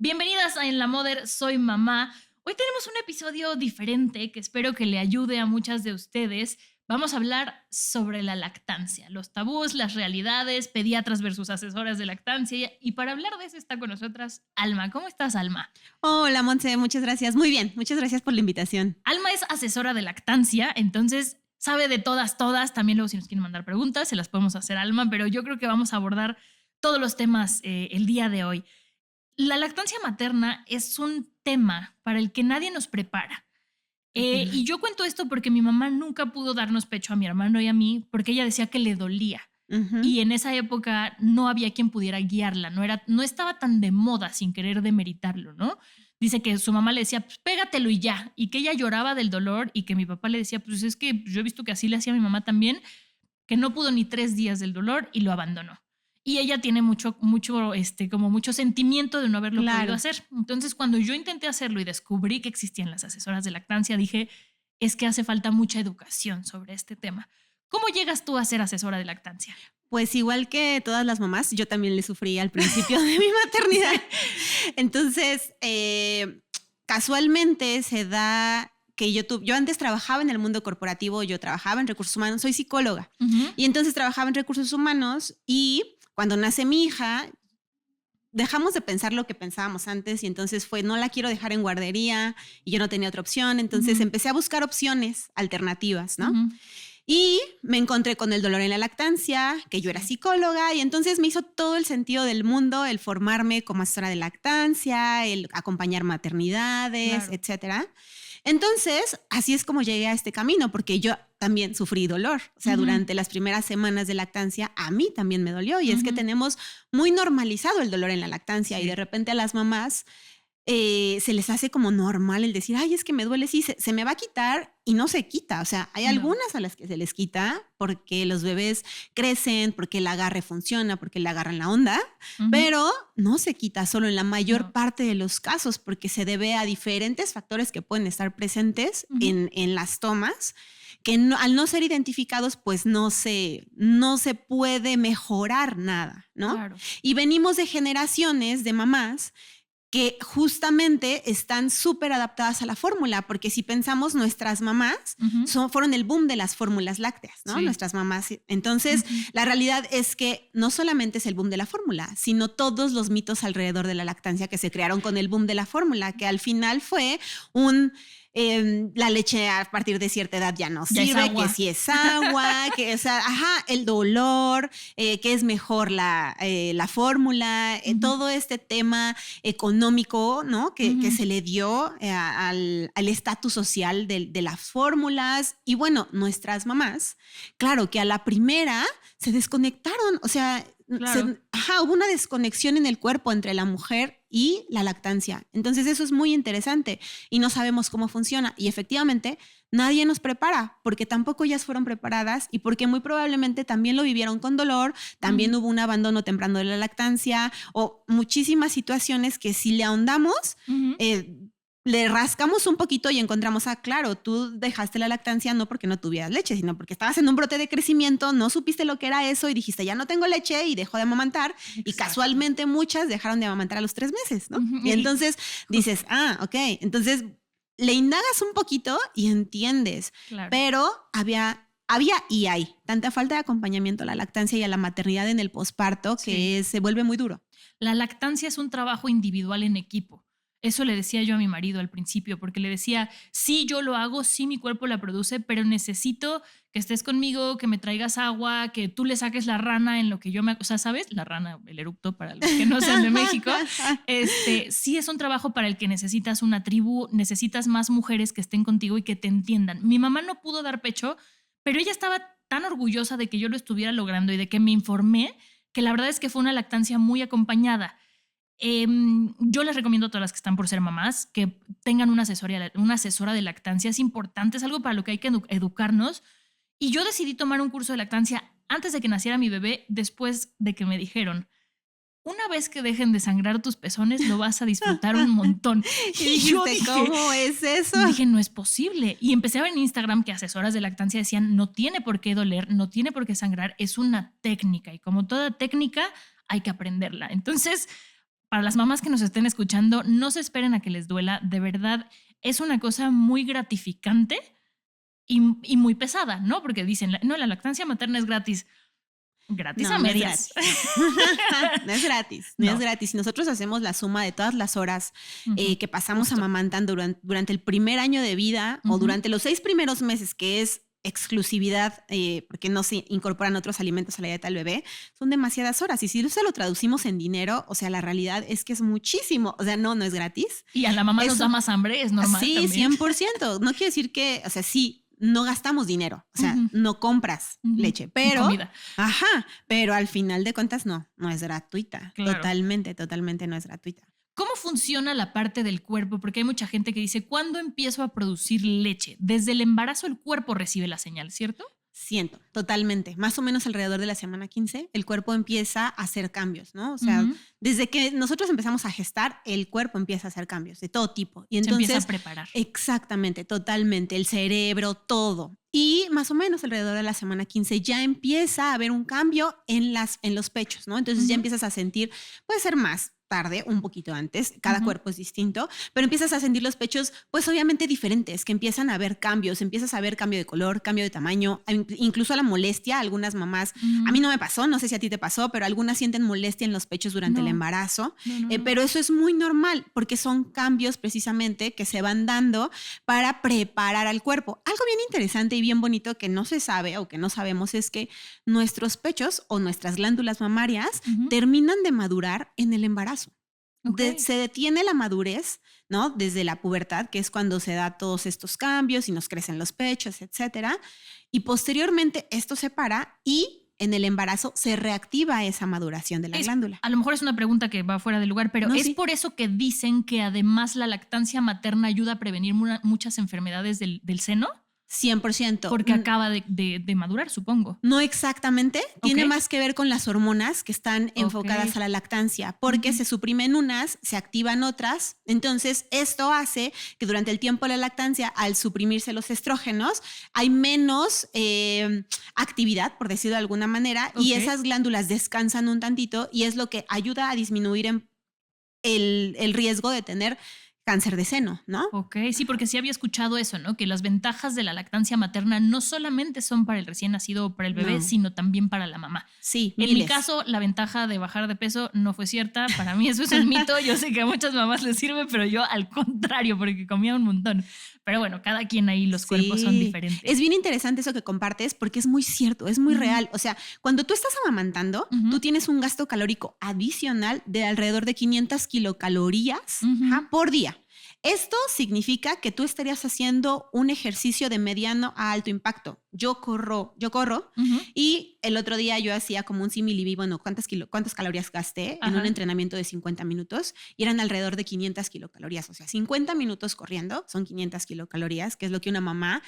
Bienvenidas a En la Mother, soy mamá. Hoy tenemos un episodio diferente que espero que le ayude a muchas de ustedes. Vamos a hablar sobre la lactancia, los tabús, las realidades, pediatras versus asesoras de lactancia. Y para hablar de eso está con nosotras Alma. ¿Cómo estás, Alma? Hola, Montse, muchas gracias. Muy bien, muchas gracias por la invitación. Alma es asesora de lactancia, entonces sabe de todas. También luego si nos quieren mandar preguntas, se las podemos hacer a Alma, pero yo creo que vamos a abordar todos los temas el día de hoy. La lactancia materna es un tema para el que nadie nos prepara. Y yo cuento esto porque mi mamá nunca pudo darnos pecho a mi hermano y a mí porque ella decía que le dolía. Y en esa época no había quien pudiera guiarla, no estaba tan de moda sin querer demeritarlo, ¿no? Dice que su mamá le decía, pues pégatelo y ya, y que ella lloraba del dolor y que mi papá le decía, pues es que yo he visto que así le hacía a mi mamá también, que no pudo ni 3 días del dolor y lo abandonó. Y ella tiene mucho sentimiento de no haberlo podido hacer. Entonces, cuando yo intenté hacerlo y descubrí que existían las asesoras de lactancia, dije, es que hace falta mucha educación sobre este tema. ¿Cómo llegas tú a ser asesora de lactancia? Pues igual que todas las mamás, yo también le sufrí al principio de mi maternidad. Entonces, casualmente se da que yo antes trabajaba en el mundo corporativo, yo trabajaba en recursos humanos, soy psicóloga. Y entonces trabajaba en recursos humanos y cuando nace mi hija, dejamos de pensar lo que pensábamos antes y entonces fue, no la quiero dejar en guardería y yo no tenía otra opción. Entonces empecé a buscar opciones alternativas, ¿no? Y me encontré con el dolor en la lactancia, que yo era psicóloga, y entonces me hizo todo el sentido del mundo el formarme como asesora de lactancia, el acompañar maternidades, etcétera. Entonces, así es como llegué a este camino, porque yo también sufrí dolor. O sea, durante las primeras semanas de lactancia, a mí también me dolió. Y es que tenemos muy normalizado el dolor en la lactancia y de repente a las mamás se les hace como normal el decir, ay, es que me duele, sí, se me va a quitar y no se quita. O sea, hay algunas a las que se les quita porque los bebés crecen, porque el agarre funciona, porque le agarran la onda, pero no se quita solo en la mayor parte de los casos porque se debe a diferentes factores que pueden estar presentes en las tomas que al no ser identificados, pues no se puede mejorar nada, ¿no? Claro. Y venimos de generaciones de mamás que justamente están súper adaptadas a la fórmula, porque si pensamos, nuestras mamás fueron el boom de las fórmulas lácteas, ¿no? Sí. Nuestras mamás. Entonces, la realidad es que no solamente es el boom de la fórmula, sino todos los mitos alrededor de la lactancia que se crearon con el boom de la fórmula, que al final fue la leche a partir de cierta edad ya no sirve, que si es agua, que es, el dolor, que es mejor la fórmula, todo este tema económico, ¿no? Que se le dio al estatus social de las fórmulas. Y bueno, nuestras mamás, claro que a la primera se desconectaron, o sea, claro. Hubo una desconexión en el cuerpo entre la mujer y la lactancia. Entonces eso es muy interesante y no sabemos cómo funciona. Y efectivamente nadie nos prepara porque tampoco ellas fueron preparadas y porque muy probablemente también lo vivieron con dolor, también hubo un abandono temprano de la lactancia o muchísimas situaciones que si le ahondamos, le rascamos un poquito y encontramos, claro, tú dejaste la lactancia no porque no tuvieras leche, sino porque estabas en un brote de crecimiento, no supiste lo que era eso y dijiste, ya no tengo leche y dejó de amamantar. Exacto. Y casualmente muchas dejaron de amamantar a los 3 meses, ¿no? Y entonces dices, ok, entonces le indagas un poquito y entiendes, pero había y hay tanta falta de acompañamiento a la lactancia y a la maternidad en el posparto que se vuelve muy duro. La lactancia es un trabajo individual en equipo. Eso le decía yo a mi marido al principio, porque le decía, sí, yo lo hago, sí, mi cuerpo la produce, pero necesito que estés conmigo, que me traigas agua, que tú le saques la rana en lo que yo me... O sea, ¿sabes? La rana, el eructo, para los que no sean de México. Sí es un trabajo para el que necesitas una tribu, necesitas más mujeres que estén contigo y que te entiendan. Mi mamá no pudo dar pecho, pero ella estaba tan orgullosa de que yo lo estuviera logrando y de que me informé, que la verdad es que fue una lactancia muy acompañada. Yo les recomiendo a todas las que están por ser mamás que tengan una asesora de lactancia. Es importante, es algo para lo que hay que educarnos. Y yo decidí tomar un curso de lactancia antes de que naciera mi bebé, después de que me dijeron, una vez que dejen de sangrar tus pezones, lo vas a disfrutar un montón. Y yo dije, ¿cómo es eso? Dije, no es posible. Y empecé a ver en Instagram que asesoras de lactancia decían, no tiene por qué doler, no tiene por qué sangrar, es una técnica. Y como toda técnica, hay que aprenderla. Entonces, para las mamás que nos estén escuchando, no se esperen a que les duela. De verdad, es una cosa muy gratificante y muy pesada, ¿no? Porque dicen, no, la lactancia materna es gratis. Gratis No, a medias. No es gratis. No es gratis. Si nosotros hacemos la suma de todas las horas que pasamos amamantando durante el primer año de vida o durante los 6 primeros meses, que es exclusividad, porque no se incorporan otros alimentos a la dieta del bebé, son demasiadas horas. Y si se lo traducimos en dinero, o sea, la realidad es que es muchísimo. O sea, no es gratis. Y a la mamá nos da más hambre, es normal. Sí, también. 100%. No quiere decir que, o sea, sí, no gastamos dinero, o sea, no compras leche, pero comida. Pero al final de cuentas no es gratuita. Claro. Totalmente no es gratuita. ¿Cómo funciona la parte del cuerpo? Porque hay mucha gente que dice, ¿cuándo empiezo a producir leche? Desde el embarazo el cuerpo recibe la señal, ¿cierto? Siento, totalmente. Más o menos alrededor de la semana 15, el cuerpo empieza a hacer cambios, ¿no? O sea, desde que nosotros empezamos a gestar, el cuerpo empieza a hacer cambios de todo tipo. Y entonces, se empieza a preparar. Exactamente, totalmente. El cerebro, todo. Y más o menos alrededor de la semana 15 ya empieza a haber un cambio en los pechos, ¿no? Entonces ya empiezas a sentir, puede ser más tarde, un poquito antes, cada cuerpo es distinto, pero empiezas a sentir los pechos pues obviamente diferentes, que empiezan a haber cambios, empiezas a ver cambio de color, cambio de tamaño, incluso la molestia. Algunas mamás, a mí no me pasó, no sé si a ti te pasó, pero algunas sienten molestia en los pechos durante el embarazo, pero eso es muy normal porque son cambios precisamente que se van dando para preparar al cuerpo. Algo bien interesante y bien bonito que no se sabe o que no sabemos es que nuestros pechos o nuestras glándulas mamarias terminan de madurar en el embarazo. Okay. Se detiene la madurez, ¿no? Desde la pubertad, que es cuando se da todos estos cambios y nos crecen los pechos, etcétera. Y posteriormente esto se para y en el embarazo se reactiva esa maduración de la glándula. A lo mejor es una pregunta que va fuera de lugar, pero ¿es por eso que dicen que además la lactancia materna ayuda a prevenir muchas enfermedades del seno? 100%. Porque acaba de madurar, supongo. No exactamente. Tiene más que ver con las hormonas que están enfocadas a la lactancia, porque se suprimen unas, se activan otras. Entonces, esto hace que durante el tiempo de la lactancia, al suprimirse los estrógenos, hay menos actividad, por decirlo de alguna manera, y esas glándulas descansan un tantito y es lo que ayuda a disminuir el riesgo de tener cáncer de seno, ¿no? Ok, sí, porque sí había escuchado eso, ¿no? Que las ventajas de la lactancia materna no solamente son para el recién nacido o para el bebé, sino también para la mamá. Sí, en mi caso, la ventaja de bajar de peso no fue cierta. Para mí eso es un mito. Yo sé que a muchas mamás les sirve, pero yo al contrario, porque comía un montón. Pero bueno, cada quien ahí los cuerpos son diferentes. Es bien interesante eso que compartes porque es muy cierto, es muy real. O sea, cuando tú estás amamantando, tú tienes un gasto calórico adicional de alrededor de 500 kilocalorías por día. Esto significa que tú estarías haciendo un ejercicio de mediano a alto impacto. Yo corro y el otro día yo hacía como un símil y bueno, ¿cuántas calorías gasté en un entrenamiento de 50 minutos? Y eran alrededor de 500 kilocalorías. O sea, 50 minutos corriendo son 500 kilocalorías, que es lo que una mamá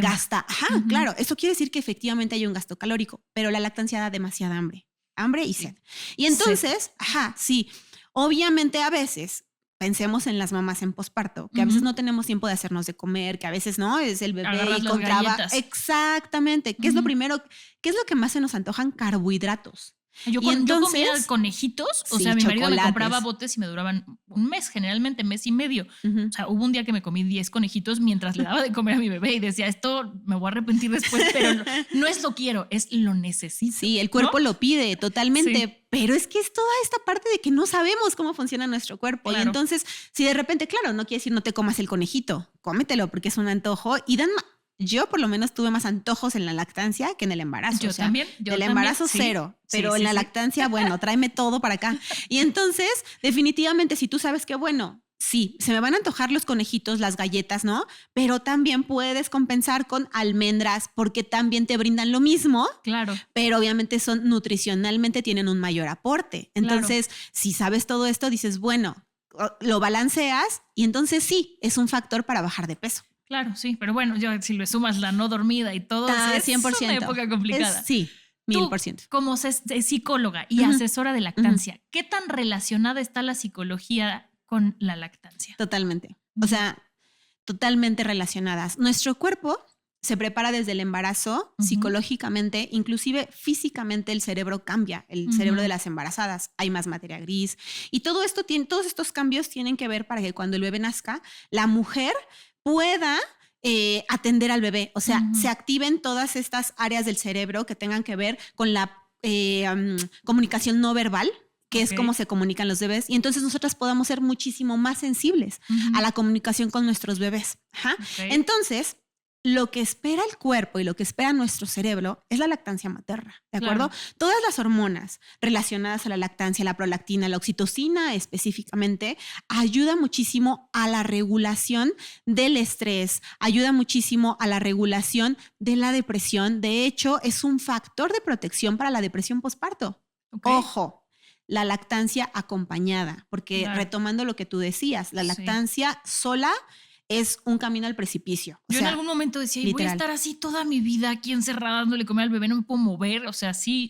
gasta. Claro, eso quiere decir que efectivamente hay un gasto calórico, pero la lactancia da demasiada hambre y sed. Y entonces, sí, obviamente a veces pensemos en las mamás en posparto, que a veces no tenemos tiempo de hacernos de comer, que a veces no, es el bebé y con trabajo. Exactamente. ¿Qué es lo primero? ¿Qué es lo que más se nos antojan? Carbohidratos. Yo comía conejitos, o sea, mi marido me compraba botes y me duraban un mes, generalmente mes y medio. O sea, hubo un día que me comí 10 conejitos mientras le daba de comer a mi bebé y decía, esto me voy a arrepentir después, pero no es lo quiero, es lo necesito. Sí, el cuerpo lo pide totalmente, pero es que es toda esta parte de que no sabemos cómo funciona nuestro cuerpo. Claro. Y entonces, si de repente, claro, no quiere decir no te comas el conejito, cómetelo porque es un antojo y yo por lo menos tuve más antojos en la lactancia que en el embarazo. Yo también. Del embarazo cero, pero en la lactancia, bueno, tráeme todo para acá. Y entonces, definitivamente, si tú sabes que, bueno, sí, se me van a antojar los conejitos, las galletas, ¿no? Pero también puedes compensar con almendras porque también te brindan lo mismo. Claro. Pero obviamente nutricionalmente tienen un mayor aporte. Entonces, si sabes todo esto, dices, bueno, lo balanceas y entonces sí, es un factor para bajar de peso. Claro, sí, pero bueno, si le sumas la no dormida y todo, es 100%. Una época complicada. Sí, 1000%. Tú, como psicóloga y asesora de lactancia, ¿qué tan relacionada está la psicología con la lactancia? Totalmente. O sea, totalmente relacionadas. Nuestro cuerpo se prepara desde el embarazo, psicológicamente, inclusive físicamente el cerebro cambia, el cerebro de las embarazadas, hay más materia gris y todo esto todos estos cambios tienen que ver para que cuando el bebé nazca, la mujer pueda atender al bebé, o sea, se activen todas estas áreas del cerebro que tengan que ver con la comunicación no verbal, que es cómo se comunican los bebés, y entonces nosotras podamos ser muchísimo más sensibles a la comunicación con nuestros bebés. Entonces, lo que espera el cuerpo y lo que espera nuestro cerebro es la lactancia materna, ¿de acuerdo? Claro. Todas las hormonas relacionadas a la lactancia, la prolactina, la oxitocina específicamente, ayuda muchísimo a la regulación del estrés, ayuda muchísimo a la regulación de la depresión. De hecho, es un factor de protección para la depresión postparto. Ojo, la lactancia acompañada, porque retomando lo que tú decías, la lactancia sola es un camino al precipicio. Yo en algún momento decía, voy a estar así toda mi vida aquí encerrada dándole comer al bebé, no me puedo mover. O sea, sí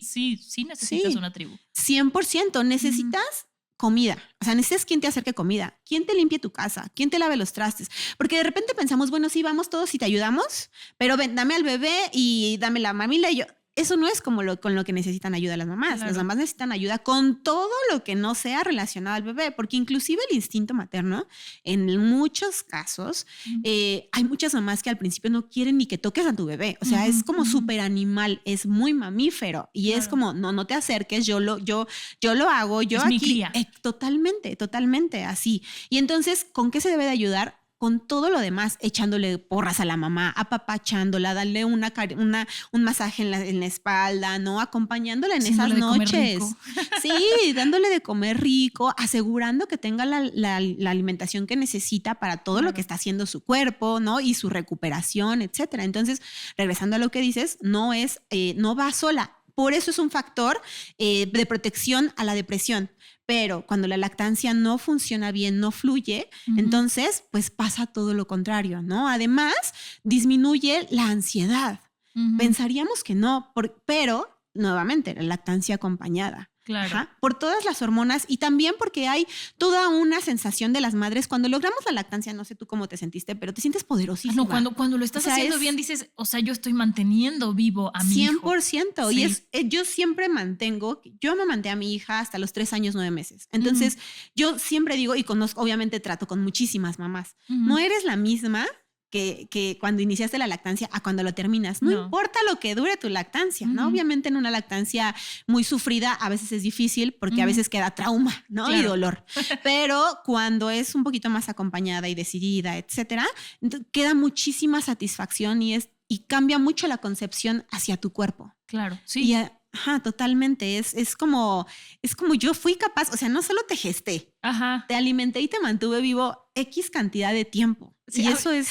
necesitas una tribu. 100%. Necesitas comida. O sea, necesitas quien te acerque comida, quien te limpie tu casa, quien te lave los trastes. Porque de repente pensamos, bueno, sí, vamos todos y te ayudamos, pero ven, dame al bebé y dame la mamila y yo... Eso no es como con lo que necesitan ayuda las mamás. Claro. Las mamás necesitan ayuda con todo lo que no sea relacionado al bebé, porque inclusive el instinto materno, en muchos casos, hay muchas mamás que al principio no quieren ni que toques a tu bebé. O sea, es como súper animal, es muy mamífero y es como, no te acerques, yo lo hago, yo es aquí. Mi cría. Totalmente así. Y entonces, ¿con qué se debe de ayudar? Con todo lo demás, echándole porras a la mamá, apapachándola, darle un masaje en la espalda, ¿no? Acompañándola en esas noches. Sí, dándole de comer rico, asegurando que tenga la alimentación que necesita para todo lo que está haciendo su cuerpo, ¿no? Y su recuperación, etcétera. Entonces, regresando a lo que dices, no va sola. Por eso es un factor de protección a la depresión. Pero cuando la lactancia no funciona bien, no fluye, entonces pues pasa todo lo contrario, ¿no? Además, disminuye la ansiedad. Pensaríamos que no, pero nuevamente, la lactancia acompañada. Claro. Por todas las hormonas y también porque hay toda una sensación de las madres. Cuando logramos la lactancia, no sé tú cómo te sentiste, pero te sientes poderosísima. No, cuando lo estás haciendo bien dices, o sea, yo estoy manteniendo vivo a mi 100%. hijo. Y yo siempre yo amamanté a mi hija hasta los 3 años, 9 meses. Entonces, yo siempre digo, y conozco, obviamente trato con muchísimas mamás, no eres la misma que cuando iniciaste la lactancia a cuando lo terminas. No importa lo que dure tu lactancia, ¿no? Obviamente en una lactancia muy sufrida a veces es difícil porque a veces queda trauma, ¿no? Claro. Y dolor. Pero cuando es un poquito más acompañada y decidida, etcétera, queda muchísima satisfacción y cambia mucho la concepción hacia tu cuerpo. Claro, sí. Totalmente. Es como yo fui capaz, o sea, no solo te gesté, te alimenté y te mantuve vivo X cantidad de tiempo. Sí, y eso es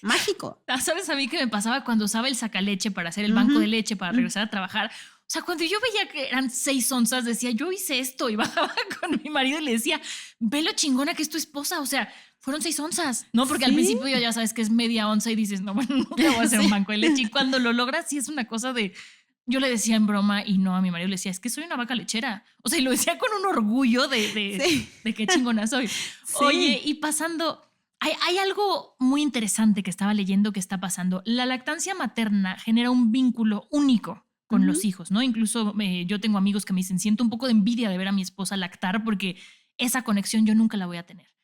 mágico. ¿Sabes a mí qué me pasaba cuando usaba el sacaleche para hacer el banco de leche para regresar a trabajar? O sea, cuando yo veía que eran 6 onzas, decía, yo hice esto y bajaba con mi marido y le decía, ve lo chingona que es tu esposa. O sea, fueron 6 onzas. No, porque al principio ya sabes que es media onza y dices, no, bueno, nunca voy a hacer un banco de leche. Y cuando lo logras, sí es una cosa de... Yo le decía en broma y no a mi marido le decía, es que soy una vaca lechera. O sea, y lo decía con un orgullo de qué chingona soy. Sí. Oye, y pasando... Hay algo muy interesante que estaba leyendo que está pasando. La lactancia materna genera un vínculo único con los hijos, ¿no? Incluso yo tengo amigos que me dicen, siento un poco de envidia de ver a mi esposa lactar porque esa conexión yo nunca la voy a tener.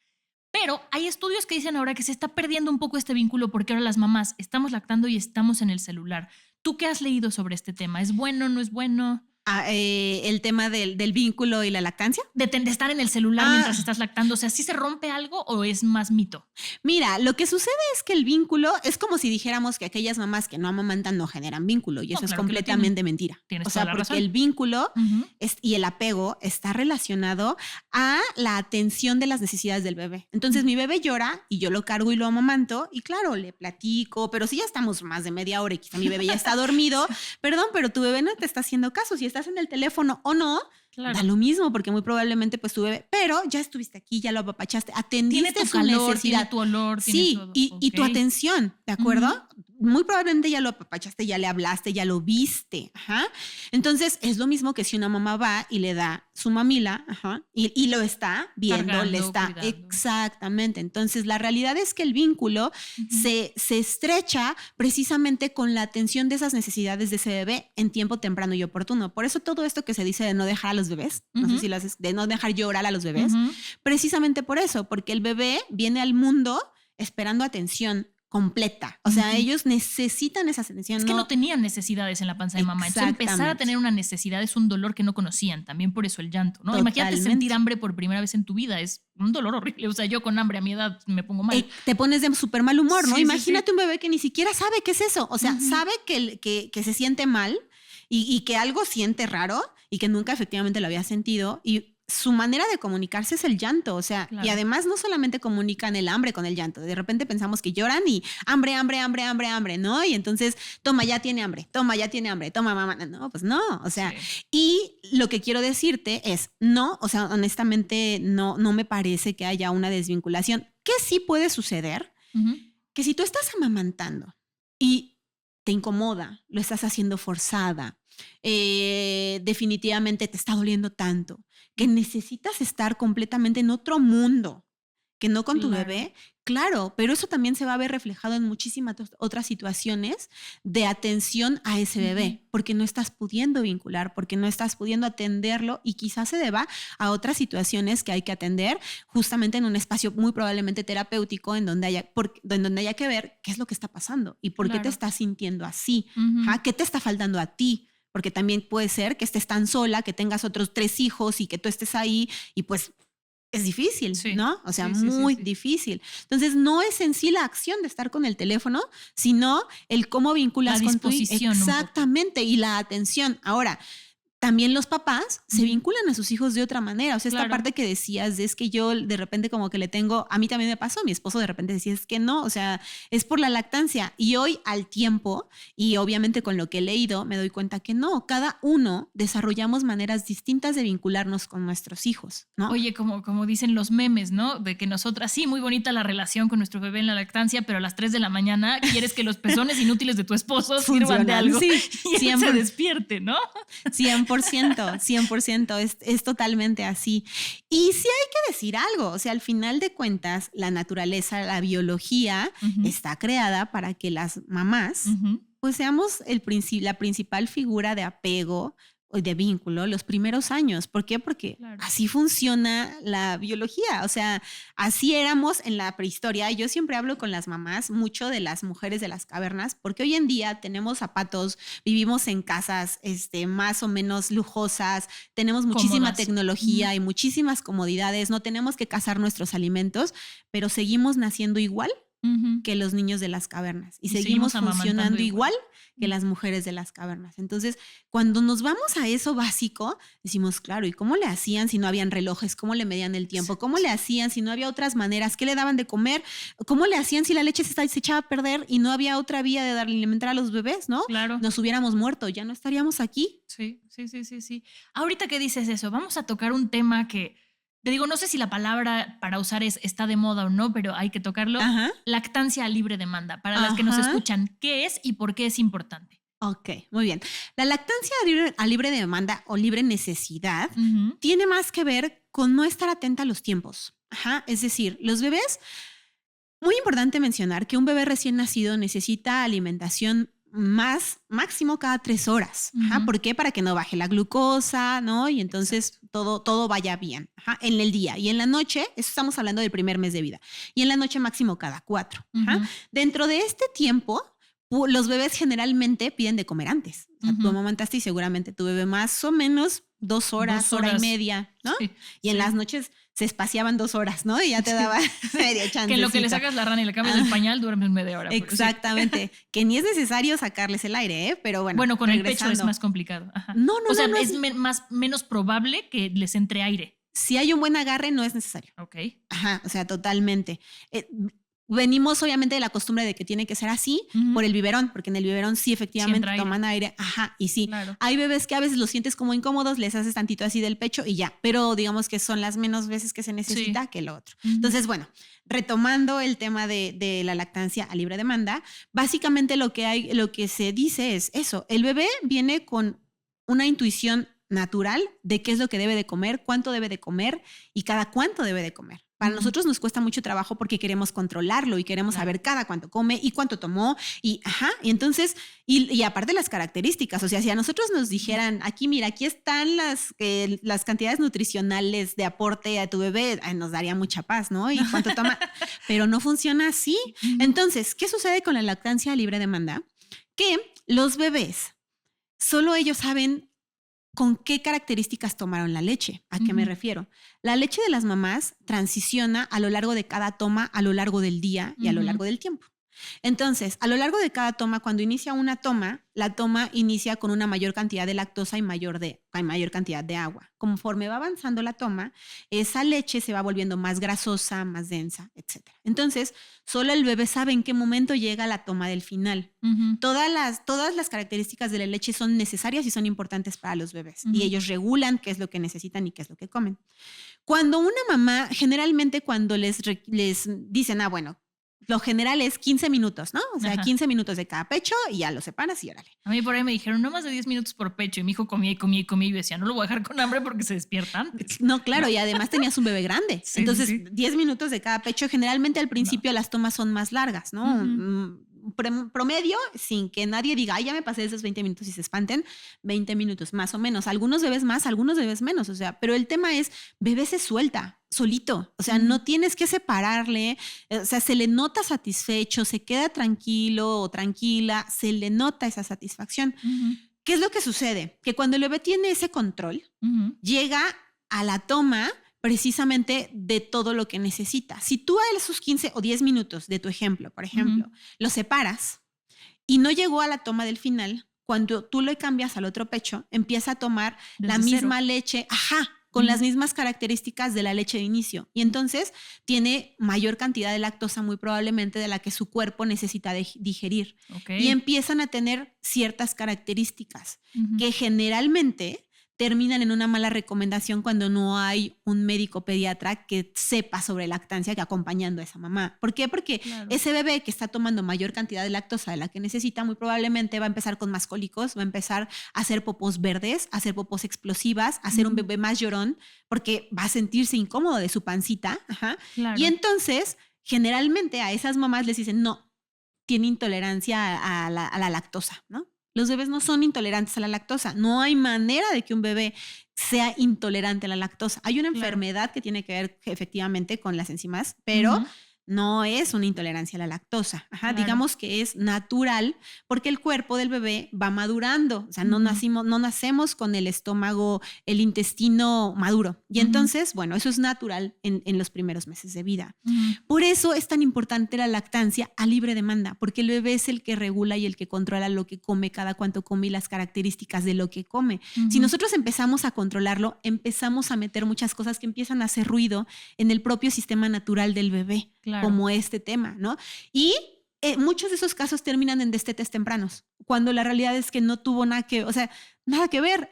Pero hay estudios que dicen ahora que se está perdiendo un poco este vínculo porque ahora las mamás estamos lactando y estamos en el celular. ¿Tú qué has leído sobre este tema? ¿Es bueno, no es bueno? El tema del vínculo y la lactancia. De estar en el celular mientras estás lactando. O sea, ¿sí se rompe algo o es más mito? Mira, lo que sucede es que el vínculo es como si dijéramos que aquellas mamás que no amamantan no generan vínculo. Y eso es completamente mentira. Tienes o sea, toda la porque razón. el vínculo y el apego está relacionado a la atención de las necesidades del bebé. Entonces, mi bebé llora y yo lo cargo y lo amamanto. Y claro, le platico. Pero si ya estamos más de media hora y quizá mi bebé ya está dormido, perdón, pero tu bebé no te está haciendo caso. Si estás en el teléfono o no, da lo mismo, porque muy probablemente pues tu bebé, pero ya estuviste aquí, ya lo apapachaste, atendiste tiene tu su calor, necesidad. tiene tu olor, sí, tiene todo. Y tu atención, ¿de acuerdo? muy probablemente ya lo apapachaste, ya le hablaste, ya lo viste. Entonces, es lo mismo que si una mamá va y le da su mamila y lo está viendo, Cargando, le está... cuidando. Exactamente. Entonces, la realidad es que el vínculo se estrecha precisamente con la atención de esas necesidades de ese bebé en tiempo temprano y oportuno. Por eso todo esto que se dice de no dejar a los bebés, no sé si lo haces, de no dejar llorar a los bebés, precisamente por eso, porque el bebé viene al mundo esperando atención completa. O sea, ellos necesitan esa atención. Es que no tenían necesidades en la panza de mamá. Entonces, empezar a tener una necesidad es un dolor que no conocían. También por eso el llanto, ¿no? Totalmente. Imagínate sentir hambre por primera vez en tu vida. Es un dolor horrible. O sea, yo con hambre a mi edad me pongo mal. Te pones de súper mal humor, ¿no? Sí, Imagínate un bebé que ni siquiera sabe qué es eso. O sea, sabe que se siente mal y que algo siente raro y que nunca efectivamente lo había sentido. Y su manera de comunicarse es el llanto, o sea, y además no solamente comunican el hambre con el llanto, de repente pensamos que lloran y hambre, ¿no? Y entonces, toma, ya tiene hambre, toma, mamá, no, pues no, o sea, y lo que quiero decirte es, no, o sea, honestamente no me parece que haya una desvinculación. ¿Qué sí puede suceder? Que si tú estás amamantando y te incomoda, lo estás haciendo forzada, definitivamente te está doliendo tanto, que necesitas estar completamente en otro mundo, que no con tu bebé, claro, pero eso también se va a ver reflejado en muchísimas otras situaciones de atención a ese bebé, porque no estás pudiendo vincular, porque no estás pudiendo atenderlo y quizás se deba a otras situaciones que hay que atender justamente en un espacio muy probablemente terapéutico en donde haya que ver qué es lo que está pasando y por qué te estás sintiendo así, qué te está faltando a ti. Porque también puede ser que estés tan sola, que tengas otros 3 hijos y que tú estés ahí y pues es difícil, ¿no? O sea, muy difícil. Entonces, no es en sí la acción de estar con el teléfono, sino el cómo vinculas con tu hijo. Exactamente, y la atención. Ahora, también los papás se vinculan a sus hijos de otra manera. O sea, esta parte que decías es que yo de repente como que le tengo, a mí también me pasó, mi esposo de repente decía, es que no, o sea, es por la lactancia. Y hoy al tiempo, y obviamente con lo que he leído, me doy cuenta que no, cada uno desarrollamos maneras distintas de vincularnos con nuestros hijos, ¿no? Oye, como dicen los memes, ¿no? De que nosotras, sí, muy bonita la relación con nuestro bebé en la lactancia, pero a las 3 de la mañana quieres que los pezones inútiles de tu esposo sirvan de algo y él se despierte, ¿no? 100%, es totalmente así. Y sí hay que decir algo, o sea, al final de cuentas, la naturaleza, la biología está creada para que las mamás pues seamos la principal figura de apego o de vínculo los primeros años. ¿Por qué? Porque así funciona la biología. O sea, así éramos en la prehistoria. Yo siempre hablo con las mamás mucho de las mujeres de las cavernas, porque hoy en día tenemos zapatos, vivimos en casas más o menos lujosas, tenemos muchísima tecnología y muchísimas comodidades, no tenemos que cazar nuestros alimentos, pero seguimos naciendo igual que los niños de las cavernas y seguimos funcionando igual que las mujeres de las cavernas. Entonces, cuando nos vamos a eso básico, decimos, claro, ¿y cómo le hacían si no habían relojes? ¿Cómo le medían el tiempo? ¿Cómo le hacían si no había otras maneras? ¿Qué le daban de comer? ¿Cómo le hacían si la leche se echaba a perder y no había otra vía de darle alimentar a los bebés, no? Claro. Nos hubiéramos muerto, ya no estaríamos aquí. Sí. Ahorita que dices eso, vamos a tocar un tema que te digo, no sé si la palabra para usar está de moda o no, pero hay que tocarlo. Lactancia a libre demanda. Para las que nos escuchan, ¿qué es y por qué es importante? Ok, muy bien. La lactancia a libre demanda o libre necesidad tiene más que ver con no estar atenta a los tiempos. Es decir, los bebés, muy importante mencionar que un bebé recién nacido necesita alimentación máximo cada 3 horas. ¿Por qué? Para que no baje la glucosa, ¿no? Y entonces todo vaya bien en el día. Y en la noche, eso estamos hablando del primer mes de vida. Y en la noche máximo cada 4. Dentro de este tiempo, los bebés generalmente piden de comer antes. O sea, tú amamantaste y seguramente tu bebé más o menos 2 horas, hora y media, ¿no? Y en las noches se espaciaban 2 horas, ¿no? Y ya te daba media chance. Que en lo que le sacas la rana y le cambias el pañal, duermes media hora. Exactamente. Que ni es necesario sacarles el aire, ¿eh? Pero bueno. Bueno, con el pecho es más complicado. No. O sea, es menos probable que les entre aire. Si hay un buen agarre, no es necesario. Ok. O sea, totalmente. venimos obviamente de la costumbre de que tiene que ser así por el biberón, porque en el biberón sí efectivamente toman aire. Ajá, y sí. Claro. Hay bebés que a veces los sientes como incómodos, les haces tantito así del pecho y ya, pero digamos que son las menos veces que se necesita que lo otro. Entonces, bueno, retomando el tema de la lactancia a libre demanda, básicamente lo que se dice es eso, el bebé viene con una intuición natural de qué es lo que debe de comer, cuánto debe de comer y cada cuánto debe de comer. Para nosotros nos cuesta mucho trabajo porque queremos controlarlo y queremos saber cada cuánto come y cuánto tomó y entonces, y aparte las características, o sea, si a nosotros nos dijeran, aquí mira, aquí están las cantidades nutricionales de aporte a tu bebé, nos daría mucha paz, ¿no? Y cuánto toma, pero no funciona así. Entonces, ¿qué sucede con la lactancia a libre demanda? Que los bebés, solo ellos saben con qué características tomaron la leche. ¿A qué me refiero? La leche de las mamás transiciona a lo largo de cada toma, a lo largo del día y a lo largo del tiempo. Entonces, a lo largo de cada toma, cuando inicia una toma, la toma inicia con una mayor cantidad de lactosa y mayor cantidad de agua. Conforme va avanzando la toma, esa leche se va volviendo más grasosa, más densa, etc. Entonces, solo el bebé sabe en qué momento llega la toma del final. Todas las características de la leche son necesarias y son importantes para los bebés. Y ellos regulan qué es lo que necesitan y qué es lo que comen. Cuando una mamá, generalmente cuando les dicen, bueno, lo general es 15 minutos, ¿no? O sea, 15 minutos de cada pecho y ya lo separas y órale. A mí por ahí me dijeron, no más de 10 minutos por pecho. Y mi hijo comía y comía y comía y yo decía, no lo voy a dejar con hambre porque se despierta antes. No, claro, y además tenías un bebé grande. Sí, entonces, 10 minutos de cada pecho. Generalmente al principio las tomas son más largas, ¿no? Promedio, sin que nadie diga, ay, ya me pasé esos 20 minutos y se espanten, 20 minutos más o menos. Algunos bebés más, algunos bebés menos. O sea, pero el tema es, bebé se suelta solito, o sea, no tienes que separarle, o sea, se le nota satisfecho, se queda tranquilo o tranquila, se le nota esa satisfacción. ¿Qué es lo que sucede? Que cuando el bebé tiene ese control, llega a la toma precisamente de todo lo que necesita. Si tú a esos 15 o 10 minutos de tu ejemplo, por ejemplo, lo separas y no llegó a la toma del final, cuando tú le cambias al otro pecho, empieza a tomar la misma leche, con las mismas características de la leche de inicio. Y entonces tiene mayor cantidad de lactosa muy probablemente de la que su cuerpo necesita digerir. Y empiezan a tener ciertas características que generalmente terminan en una mala recomendación cuando no hay un médico pediatra que sepa sobre lactancia que acompañando a esa mamá. ¿Por qué? Porque ese bebé que está tomando mayor cantidad de lactosa de la que necesita, muy probablemente va a empezar con más cólicos, va a empezar a hacer popos verdes, a hacer popos explosivas, a ser un bebé más llorón, porque va a sentirse incómodo de su pancita. Y entonces, generalmente a esas mamás les dicen, no, tiene intolerancia a la lactosa, ¿no? Los bebés no son intolerantes a la lactosa. No hay manera de que un bebé sea intolerante a la lactosa. Hay una enfermedad que tiene que ver efectivamente con las enzimas, pero no es una intolerancia a la lactosa. Digamos que es natural porque el cuerpo del bebé va madurando. O sea, no nacemos con el estómago, el intestino maduro. Y entonces, bueno, eso es natural en los primeros meses de vida. Por eso es tan importante la lactancia a libre demanda, porque el bebé es el que regula y el que controla lo que come, cada cuánto come y las características de lo que come. Si nosotros empezamos a controlarlo, empezamos a meter muchas cosas que empiezan a hacer ruido en el propio sistema natural del bebé. Como este tema, ¿no? Y muchos de esos casos terminan en destetes tempranos, cuando la realidad es que no tuvo nada que ver.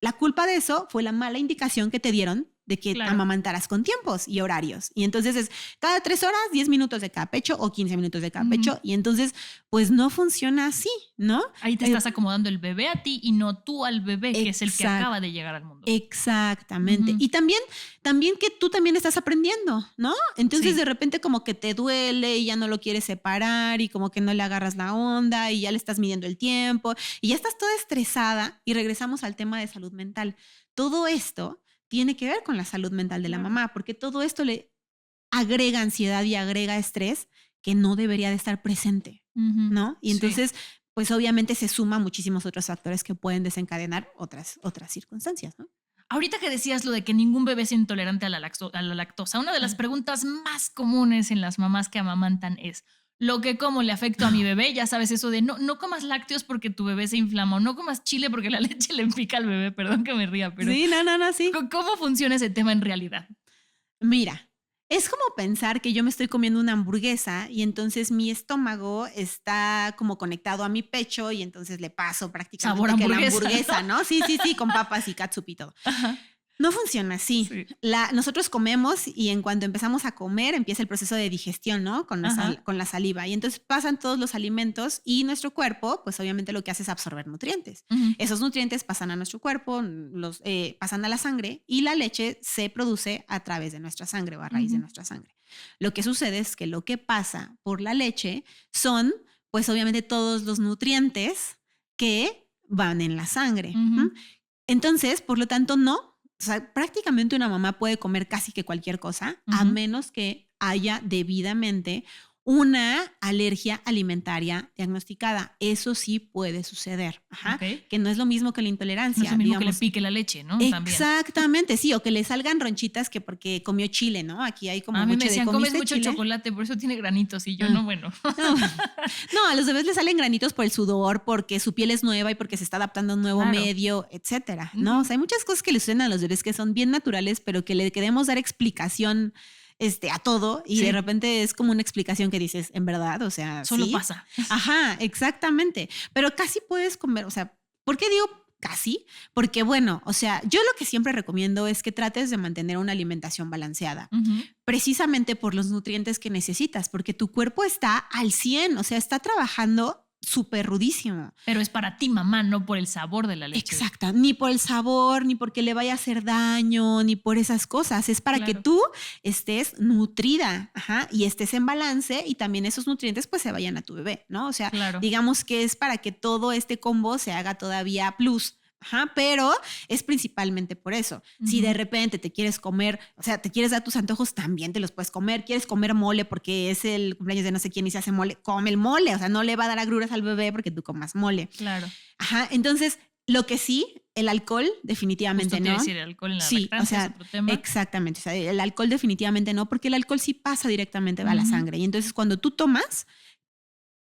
La culpa de eso fue la mala indicación que te dieron de que amamantaras con tiempos y horarios. Y entonces es cada 3 horas, 10 minutos de cada pecho o 15 minutos de cada pecho. Y entonces, pues no funciona así, ¿no? Ahí te estás acomodando el bebé a ti y no tú al bebé, que es el que acaba de llegar al mundo. Exactamente. Y también que tú también estás aprendiendo, ¿no? Entonces de repente como que te duele y ya no lo quieres separar y como que no le agarras la onda y ya le estás midiendo el tiempo y ya estás toda estresada y regresamos al tema de salud mental. Todo esto tiene que ver con la salud mental de la mamá, porque todo esto le agrega ansiedad y agrega estrés que no debería de estar presente, ¿no? Y entonces, pues obviamente se suman muchísimos otros factores que pueden desencadenar otras circunstancias, ¿no? Ahorita que decías lo de que ningún bebé es intolerante a la lactosa, una de las preguntas más comunes en las mamás que amamantan es, ¿lo que como le afecta a mi bebé? Ya sabes eso de no comas lácteos porque tu bebé se inflama o no comas chile porque la leche le pica al bebé. Perdón que me ría, pero... Sí, no, sí. ¿Cómo funciona ese tema en realidad? Mira, Es como pensar que yo me estoy comiendo una hamburguesa y entonces mi estómago está como conectado a mi pecho y entonces le paso Sabor prácticamente que la hamburguesa, ¿no? Sí, sí, sí, con papas y catsup y todo. Ajá. No funciona así. Sí. Nosotros comemos y en cuanto empezamos a comer empieza el proceso de digestión, ¿no? Con con la saliva. Y entonces pasan todos los alimentos y nuestro cuerpo, pues obviamente lo que hace es absorber nutrientes. Esos nutrientes pasan a nuestro cuerpo, pasan a la sangre y la leche se produce a través de nuestra sangre o a raíz de nuestra sangre. Lo que sucede es que lo que pasa por la leche son, pues obviamente todos los nutrientes que van en la sangre. Entonces, por lo tanto, no. O sea, prácticamente una mamá puede comer casi que cualquier cosa, a menos que haya debidamente una alergia alimentaria diagnosticada. Eso sí puede suceder. Ajá. Okay. Que no es lo mismo que la intolerancia. No es lo mismo, digamos, que le pique la leche, ¿no? Exactamente, también. Sí, o que le salgan ronchitas que porque comió chile, ¿no? Aquí hay como a mucho mí me decían, de comes mucho chile? Chocolate, por eso tiene granitos. Y yo, no, bueno. No, a los bebés les salen granitos por el sudor, porque su piel es nueva y porque se está adaptando a un nuevo medio, etcétera, ¿no? O sea, hay muchas cosas que le suceden a los bebés que son bien naturales, pero que le queremos dar explicación a todo y de repente es como una explicación que dices, en verdad, o sea, solo ¿sí? Pasa. Ajá, exactamente. Pero casi puedes comer, o sea, ¿por qué digo casi? Porque bueno, o sea, yo lo que siempre recomiendo es que trates de mantener una alimentación balanceada, precisamente por los nutrientes que necesitas, porque tu cuerpo está al 100, o sea, está trabajando súper rudísimo. Pero es para ti, mamá, no por el sabor de la leche. Exacto, ni por el sabor, ni porque le vaya a hacer daño, ni por esas cosas. Es para que tú estés nutrida, y estés en balance y también esos nutrientes pues se vayan a tu bebé, ¿no? O sea, digamos que es para que todo este combo se haga todavía plus. Pero es principalmente por eso. Si de repente te quieres comer, o sea, te quieres dar tus antojos, también te los puedes comer. Quieres comer mole porque es el cumpleaños de no sé quién y se hace mole, come el mole. O sea, no le va a dar agruras al bebé porque tú comas mole. Claro. Entonces, lo que sí, el alcohol definitivamente Justo no. Decir, el alcohol en la lactancia, o sea, es otro tema. Exactamente. O sea, el alcohol definitivamente no, porque el alcohol sí pasa directamente a la sangre. Y entonces cuando tú tomas,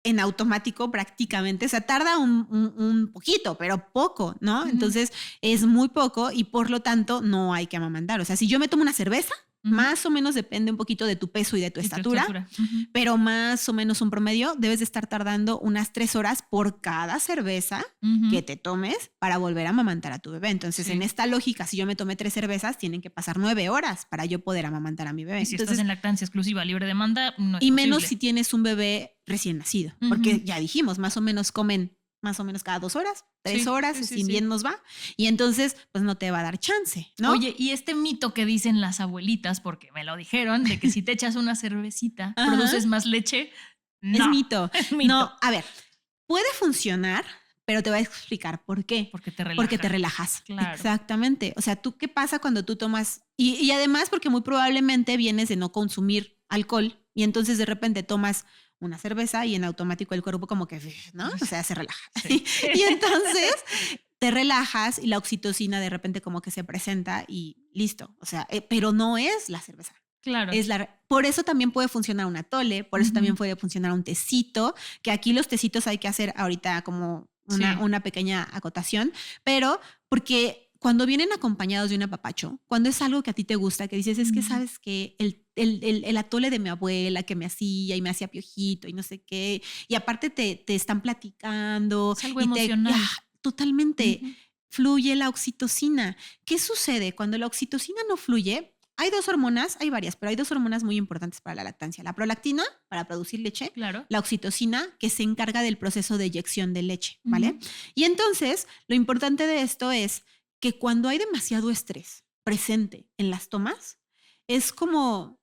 en automático prácticamente, o sea, tarda un poquito, pero poco, ¿no? Entonces es muy poco y por lo tanto no hay que amamantar. O sea, si yo me tomo una cerveza, más o menos depende un poquito de tu peso y de tu estatura, pero más o menos un promedio, debes de estar tardando unas 3 horas por cada cerveza que te tomes para volver a amamantar a tu bebé. Entonces, en esta lógica, si yo me tomé 3 cervezas, tienen que pasar 9 horas para yo poder amamantar a mi bebé. Y si Entonces, estás en lactancia exclusiva, libre demanda, no es y posible. menos si tienes un bebé recién nacido, porque ya dijimos, más o menos comen más o menos cada 2 horas, 3 horas, si bien nos va. Y entonces, pues no te va a dar chance, ¿no? Oye, y este mito que dicen las abuelitas, porque me lo dijeron, de que si te echas una cervecita, produces más leche. No, es mito. Es mito. No, a ver, puede funcionar, pero te voy a explicar por qué. Porque te relajas. Porque te relajas. Claro. Exactamente. O sea, ¿tú qué pasa cuando tú tomas? Y además porque muy probablemente vienes de no consumir alcohol y entonces de repente tomas una cerveza y en automático el cuerpo como que, ¿no? O sea, se relaja. Sí. Y entonces te relajas y la oxitocina de repente como que se presenta y listo. O sea, pero no es la cerveza. Claro. Por eso también puede funcionar un atole, por eso también puede funcionar un tecito, que aquí los tecitos hay que hacer ahorita como una pequeña acotación, pero porque cuando vienen acompañados de un apapacho, cuando es algo que a ti te gusta, que dices, es que sabes que el atole de mi abuela que me hacía y me hacía piojito y no sé qué, y aparte te están platicando. Es algo emocional. Totalmente. Fluye la oxitocina. ¿Qué sucede? Cuando la oxitocina no fluye, hay 2 hormonas, hay varias, pero hay 2 hormonas muy importantes para la lactancia. La prolactina, para producir leche, la oxitocina, que se encarga del proceso de eyección de leche, ¿vale? Y entonces, lo importante de esto es que cuando hay demasiado estrés presente en las tomas, es como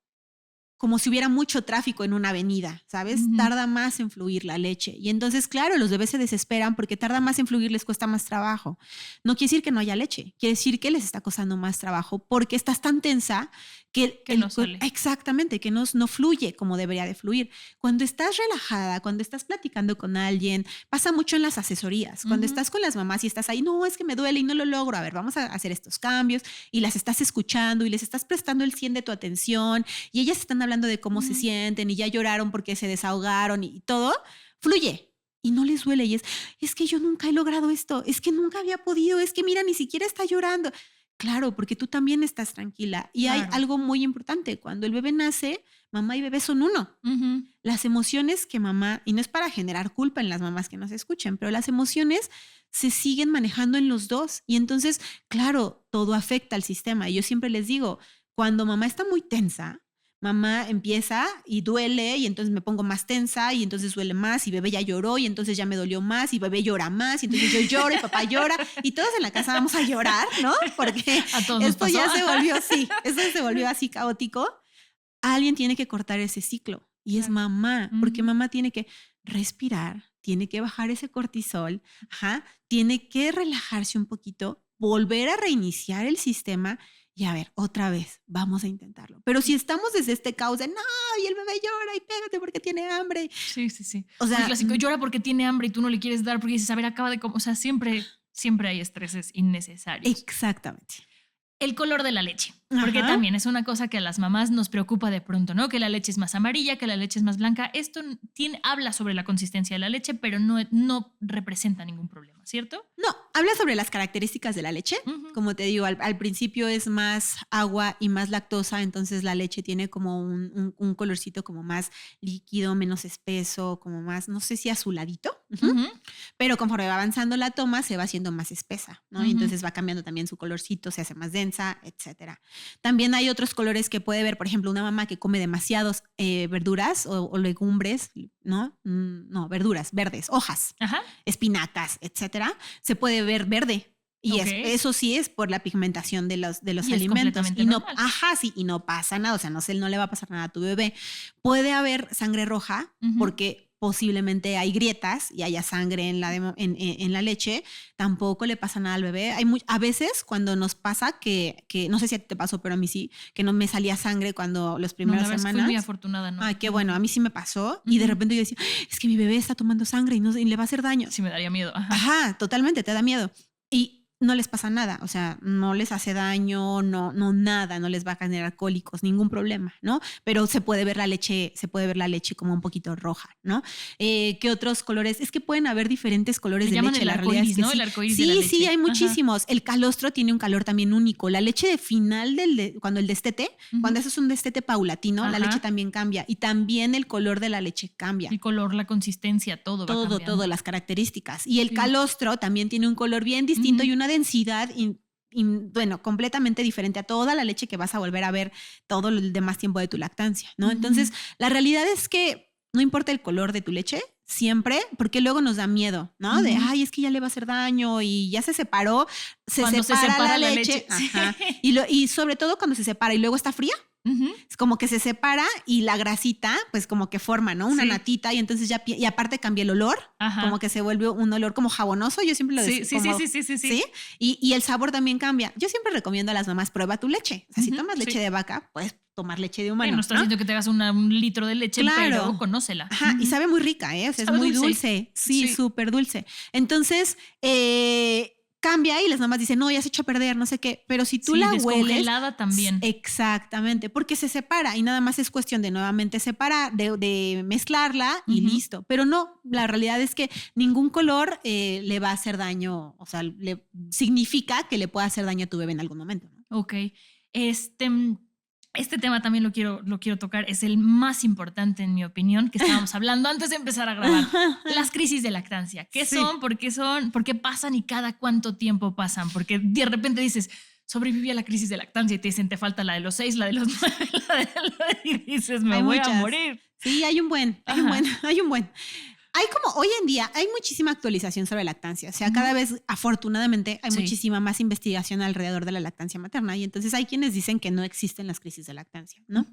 si hubiera mucho tráfico en una avenida, ¿sabes? Tarda más en fluir la leche. Y entonces, claro, los bebés se desesperan porque tarda más en fluir, les cuesta más trabajo. No quiere decir que no haya leche, quiere decir que les está costando más trabajo porque estás tan tensa que no sale. Exactamente, que no fluye como debería de fluir. Cuando estás relajada, cuando estás platicando con alguien, pasa mucho en las asesorías. Cuando estás con las mamás y estás ahí, no, es que me duele y no lo logro. A ver, vamos a hacer estos cambios y las estás escuchando y les estás prestando el 100 de tu atención y ellas están hablando de cómo se sienten y ya lloraron porque se desahogaron y todo, fluye. Y no les duele y es que yo nunca he logrado esto, es que nunca había podido, es que mira, ni siquiera está llorando. Claro, porque tú también estás tranquila. Y hay Claro. algo muy importante. Cuando el bebé nace, mamá y bebé son uno. Ujú. Las emociones que mamá, y no es para generar culpa en las mamás que nos escuchen, pero las emociones se siguen manejando en los dos. Y entonces, claro, todo afecta al sistema. Y yo siempre les digo, cuando mamá está muy tensa, mamá empieza y duele y entonces me pongo más tensa y entonces duele más y bebé ya lloró y entonces ya me dolió más y bebé llora más y entonces yo lloro y papá llora y todos en la casa vamos a llorar, ¿no? Porque A todos nos esto pasó. ya se volvió, sí, esto se volvió así caótico. Alguien tiene que cortar ese ciclo y es Claro. mamá, porque Ujú. mamá tiene que respirar, tiene que bajar ese cortisol, ajá, tiene que relajarse un poquito, volver a reiniciar el sistema y a ver, otra vez, vamos a intentarlo. Pero si estamos desde este caos de no, y el bebé llora y pégate porque tiene hambre. Sí, sí, sí. O O el sea, clásico, llora porque tiene hambre y tú no le quieres dar porque dices, a ver, acaba de comer. O sea, siempre hay estreses innecesarios. exactamente. El color de la leche, porque Ajá. también es una cosa que a las mamás nos preocupa de pronto, ¿no? Que la leche es más amarilla, que la leche es más blanca. Esto habla sobre la consistencia de la leche, pero no representa ningún problema, ¿cierto? No, habla sobre las características de la leche. Ujú. Como te digo, al principio es más agua y más lactosa, entonces la leche tiene como un colorcito como más líquido, menos espeso, como más, no sé si azuladito. Ujú. Ujú. Pero conforme va avanzando la toma, se va haciendo más espesa, ¿no? Y Ujú. entonces va cambiando también su colorcito, se hace más densa, etcétera. También hay otros colores que puede ver, por ejemplo, una mamá que come demasiados verduras o legumbres, ¿no? No, verduras, verdes, hojas, Ajá. espinacas, etcétera, se puede ver verde. Y Ok. eso sí es por la pigmentación de los Y es alimentos. completamente Y no, normal. ajá, sí, y no pasa nada. O sea, no le va a pasar nada a tu bebé. Puede haber sangre roja Ujú. porque posiblemente hay grietas y haya sangre en la leche. Tampoco le pasa nada al bebé. A veces cuando nos pasa que no sé si a ti te pasó, pero a mí sí, que no me salía sangre cuando las No, primeras la verdad es que fui semanas. muy afortunada, ¿no? Ay, qué bueno, a mí sí me pasó. Y de Ujú. repente yo decía, es que mi bebé está tomando sangre y le va a hacer daño. Sí me daría miedo. Ajá. Ajá, totalmente, te da miedo. Y no les pasa nada, o sea, no les hace daño, no nada, no les va a generar cólicos, ningún problema, ¿no? Pero se puede ver la leche como un poquito roja, ¿no? ¿Qué otros colores? Es que pueden haber diferentes colores Le de llaman leche, el la realidad arcoíris, es que ¿no? sí. El arcoíris de la Sí, leche. sí, hay Ajá. muchísimos. El calostro tiene un color también único. La leche de final cuando el destete, Ujú. cuando eso es un destete paulatino, la Ajá. leche también cambia y también el color de la leche cambia. El color, la consistencia, todo va cambiando. Todo, las características. Y el Sí. calostro también tiene un color bien distinto Ujú. y una densidad, bueno, completamente diferente a toda la leche que vas a volver a ver todo el demás tiempo de tu lactancia, ¿no? Ujú. Entonces, la realidad es que no importa el color de tu leche, siempre, porque luego nos da miedo, ¿no? De, Ujú. ay, es que ya le va a hacer daño y ya se separó, Cuando se separa la leche. ajá, Sí. y sobre todo cuando se separa y luego está fría, Ujú. es como que se separa y la grasita, pues como que forma, ¿no? Una Sí. natita y entonces y aparte cambia el olor, Ajá. como que se vuelve un olor como jabonoso, yo siempre lo Sí, decía. sí, como, sí. Y el sabor también cambia. Yo siempre recomiendo a las mamás, prueba tu leche. O sea, si Ujú, tomas leche sí. de vaca, puedes tomar leche de Sí, humano, no estás ¿no? diciendo que te hagas un litro de leche, Claro. pero conócela. Ajá, y Ujú. sabe muy rica, ¿eh? O sea, es Sabe muy dulce. dulce. Sí, Sí. súper dulce. Entonces, cambia y las mamás dicen, no, ya se echó a perder, no sé qué. Pero si tú Sí, la hueles, descongelada también. exactamente, porque se separa y nada más es cuestión de nuevamente separar, de mezclarla y Ujú. listo. Pero no, la realidad es que ningún color le va a hacer daño, o sea, significa que le pueda hacer daño a tu bebé en algún momento, ¿no? Ok. Este tema también lo quiero tocar. Es el más importante, en mi opinión, que estábamos hablando antes de empezar a grabar. Las crisis de lactancia. ¿Qué Sí. son? ¿Por qué pasan y cada cuánto tiempo pasan? Porque de repente dices, sobreviví a la crisis de lactancia y te dicen, te falta la de los 6, la de los 9, y dices, me Hay voy a muchas. morir. Sí, hay un buen. Ajá. Hay como hoy en día hay muchísima actualización sobre lactancia. O sea, Ujú. cada vez, afortunadamente, hay Sí. muchísima más investigación alrededor de la lactancia materna. Y entonces hay quienes dicen que no existen las crisis de lactancia, ¿no? Ujú.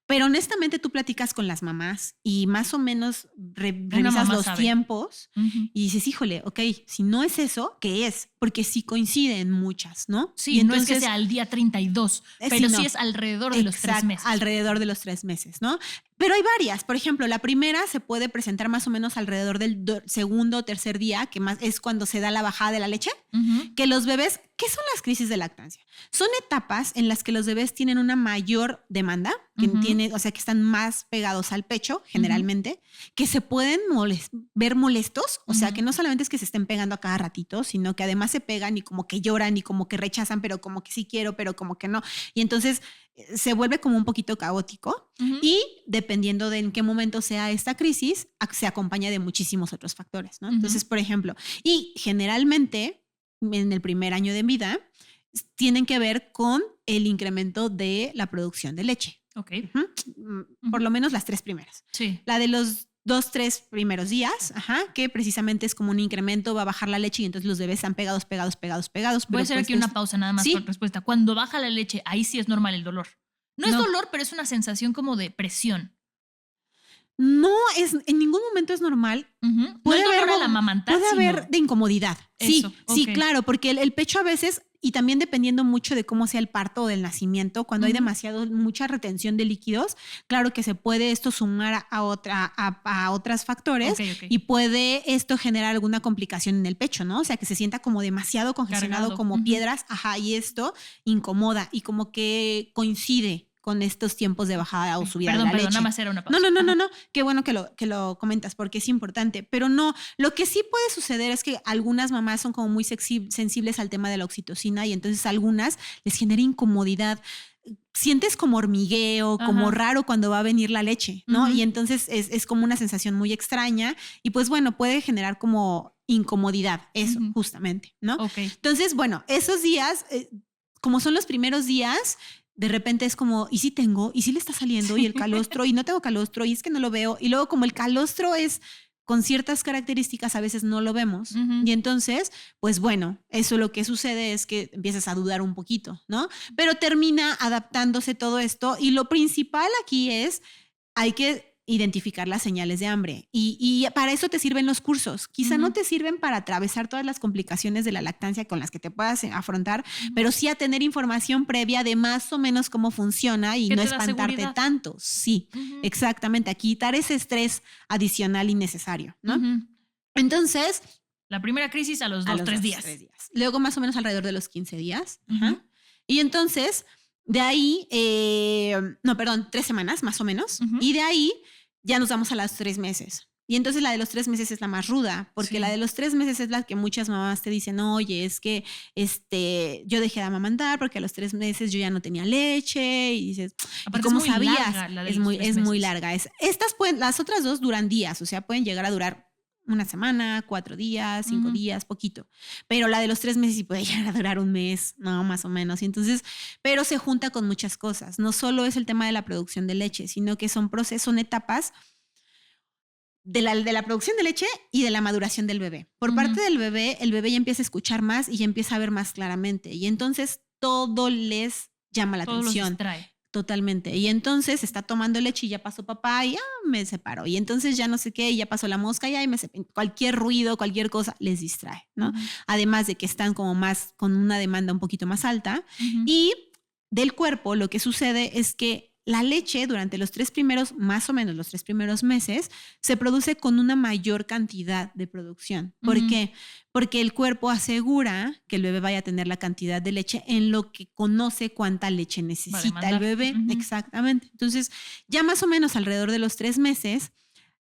Pero honestamente tú platicas con las mamás y más o menos revisas mamá los sabe. tiempos Ujú. y dices, híjole, ok, si no es eso, ¿qué es? Porque sí coinciden muchas, ¿no? Sí, y no es que sea al día 32, pero sí, sí no. es alrededor de los 3 Exacto, meses. alrededor de los 3 meses, ¿no? Pero hay varias. Por ejemplo, la primera se puede presentar más o menos alrededor del segundo o tercer día, que más es cuando se da la bajada de la leche, que los bebés, ¿qué son las crisis de lactancia? Son etapas en las que los bebés tienen una mayor demanda, que o sea, que están más pegados al pecho, generalmente, que se pueden ver molestos, o sea, que no solamente es que se estén pegando a cada ratito, sino que además se pegan y como que lloran y como que rechazan, pero como que sí quiero, pero como que no. Y entonces se vuelve como un poquito caótico y dependiendo de en qué momento sea esta crisis, se acompaña de muchísimos otros factores, ¿no? Entonces, por ejemplo, y generalmente en el primer año de vida tienen que ver con el incremento de la producción de leche. Ok. Por lo menos las 3 primeras. Sí. La de los 2-3 primeros días, que precisamente es como un incremento, va a bajar la leche y entonces los bebés están pegados. Voy a hacer aquí una pausa nada más por respuesta. Cuando baja la leche, ahí sí es normal el dolor. No es dolor, pero es una sensación como de presión. No, en ningún momento es normal. Puede haber dolor al amamantar, puede haber de incomodidad. Eso, sí, claro, porque el pecho a veces, y también dependiendo mucho de cómo sea el parto o del nacimiento, cuando hay mucha retención de líquidos, claro que se puede esto sumar a otros factores y puede esto generar alguna complicación en el pecho, ¿no? O sea, que se sienta como demasiado congestionado, como piedras, y esto incomoda y como que coincide con estos tiempos de bajada o subida de la leche. Perdón, nada más era una pausa. No. Qué bueno que lo comentas porque es importante. Pero no, lo que sí puede suceder es que algunas mamás son como muy sensibles al tema de la oxitocina y entonces a algunas les genera incomodidad. Sientes como hormigueo, como raro cuando va a venir la leche, ¿no? Y entonces es como una sensación muy extraña y pues bueno, puede generar como incomodidad, eso justamente, ¿no? Entonces, bueno, esos días, como son los primeros días, de repente es como, ¿y si tengo? ¿Y si le está saliendo? Y el calostro, y no tengo calostro, y es que no lo veo. Y luego como el calostro es con ciertas características, a veces no lo vemos. Y entonces, pues bueno, eso lo que sucede es que empiezas a dudar un poquito, ¿no? Pero termina adaptándose todo esto. Y lo principal aquí es, hay que identificar las señales de hambre. Y para eso te sirven los cursos. Quizá no te sirven para atravesar todas las complicaciones de la lactancia con las que te puedas afrontar, pero sí a tener información previa de más o menos cómo funciona y no espantarte tanto. Sí, exactamente. A quitar ese estrés adicional innecesario, ¿no? Entonces, la primera crisis a los 2-3 días. Luego más o menos alrededor de los 15 días. Y entonces, de ahí, 3 semanas más o menos. Y de ahí ya nos vamos a los 3 meses. Y entonces la de los 3 meses es la más ruda, porque la de los 3 meses es la que muchas mamás te dicen, oye, es que yo dejé de amamantar porque a los 3 meses yo ya no tenía leche. Y dices, ¿y cómo sabías? Es muy larga. Las otras 2 duran días, o sea, pueden llegar a durar una semana, 4 días, 5 días, poquito. Pero la de los 3 meses sí puede llegar a durar un mes, ¿no? Más o menos. Y entonces, pero se junta con muchas cosas. No solo es el tema de la producción de leche, sino que son etapas de la producción de leche y de la maduración del bebé. Por parte del bebé, el bebé ya empieza a escuchar más y ya empieza a ver más claramente. Y entonces todo les llama la atención. Los distrae. Totalmente. Y entonces está tomando leche y ya pasó papá y me separó. Y entonces ya no sé qué, y ya pasó la mosca y me separó. Cualquier ruido, cualquier cosa les distrae, ¿no? Además de que están como más con una demanda un poquito más alta. Y del cuerpo lo que sucede es que la leche durante más o menos los 3 primeros meses, se produce con una mayor cantidad de producción. ¿Por qué? Porque el cuerpo asegura que el bebé vaya a tener la cantidad de leche en lo que conoce cuánta leche necesita el bebé. Exactamente. Entonces, ya más o menos alrededor de los 3 meses,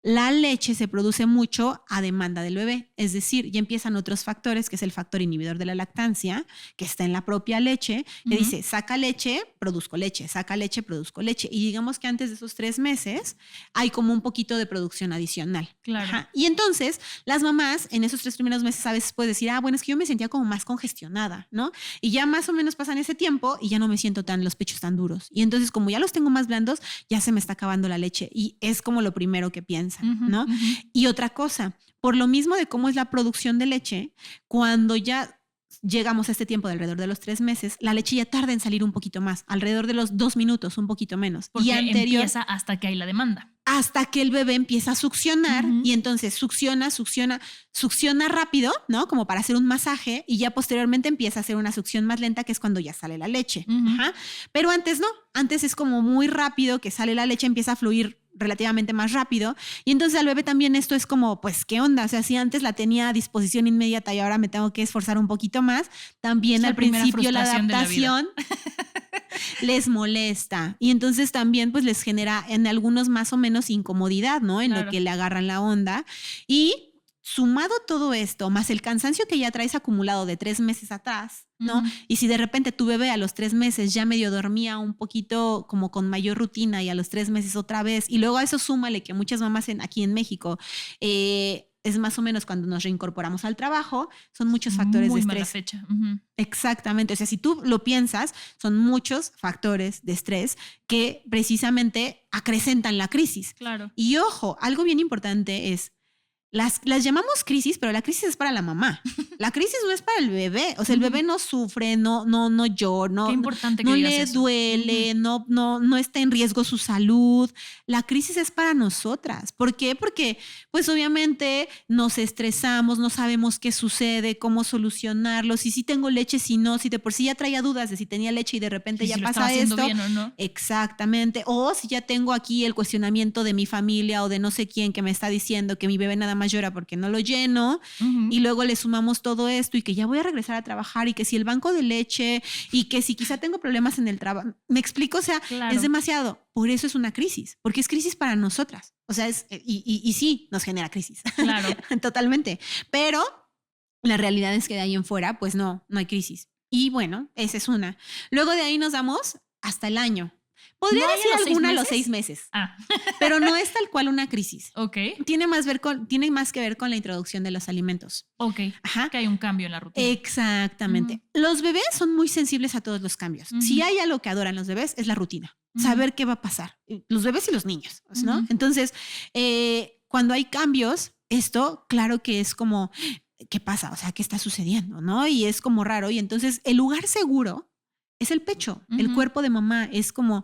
la leche se produce mucho a demanda del bebé, es decir, ya empiezan otros factores, que es el factor inhibidor de la lactancia, que está en la propia leche, que dice, saca leche, produzco leche, saca leche, produzco leche. Y digamos que antes de esos 3 meses hay como un poquito de producción adicional. Claro. Y entonces las mamás en esos 3 primeros meses a veces pueden decir, bueno, es que yo me sentía como más congestionada, ¿no? Y ya más o menos pasan ese tiempo y ya no me siento los pechos tan duros. Y entonces como ya los tengo más blandos, ya se me está acabando la leche y es como lo primero que piensan. ¿No? Y otra cosa, por lo mismo de cómo es la producción de leche, cuando ya llegamos a este tiempo de alrededor de los 3 meses, la leche ya tarda en salir un poquito más, alrededor de los 2 minutos, un poquito menos. Porque empieza hasta que hay la demanda. Hasta que el bebé empieza a succionar y entonces succiona rápido, ¿no? Como para hacer un masaje y ya posteriormente empieza a hacer una succión más lenta, que es cuando ya sale la leche. Pero antes no, antes es como muy rápido que sale la leche, empieza a fluir relativamente más rápido. Y entonces al bebé también esto es como, pues, ¿qué onda? O sea, si antes la tenía a disposición inmediata y ahora me tengo que esforzar un poquito más, también al principio la adaptación les molesta. Y entonces también pues les genera en algunos más o menos incomodidad, ¿no? En lo que le agarran la onda. Y sumado todo esto, más el cansancio que ya traes acumulado de 3 meses atrás, ¿no? Y si de repente tu bebé a los 3 meses ya medio dormía un poquito como con mayor rutina y a los 3 meses otra vez, y luego a eso súmale que muchas mamás aquí en México, es más o menos cuando nos reincorporamos al trabajo, son muchos factores de estrés. Mala fecha. Exactamente, o sea, si tú lo piensas, son muchos factores de estrés que precisamente acrecentan la crisis. Claro. Y ojo, algo bien importante es, las llamamos crisis, pero la crisis es para la mamá. La crisis no es para el bebé. O sea, el bebé no sufre, no llora, no, qué importante que no digas le eso. duele, no está en riesgo su salud. La crisis es para nosotras. ¿Por qué? Porque, pues obviamente nos estresamos, no sabemos qué sucede, cómo solucionarlo, si sí tengo leche, si no, si de por sí ya traía dudas de si tenía leche y de repente ya si pasa esto. Bien o no. Exactamente. O si ya tengo aquí el cuestionamiento de mi familia o de no sé quién que me está diciendo que mi bebé nada más llora porque no lo lleno, y luego le sumamos todo esto y que ya voy a regresar a trabajar y que si el banco de leche y que si quizá tengo problemas en el trabajo, me explico, o sea, es demasiado. Por eso es una crisis, porque es crisis para nosotras. O sea, y sí nos genera crisis. Claro. Totalmente. Pero la realidad es que de ahí en fuera, pues no hay crisis. Y bueno, esa es una. Luego de ahí nos damos hasta el año. Podría decir alguna a los 6 meses, pero no es tal cual una crisis. Ok. Tiene más que ver con la introducción de los alimentos. Ok. Ajá. Que hay un cambio en la rutina. Exactamente. Los bebés son muy sensibles a todos los cambios. Si hay algo que adoran los bebés es la rutina. Saber qué va a pasar. Los bebés y los niños, ¿no? Entonces, cuando hay cambios, esto claro que es como, ¿qué pasa? O sea, ¿qué está sucediendo? ¿No? Y es como raro. Y entonces el lugar seguro es el pecho, el cuerpo de mamá. Es como,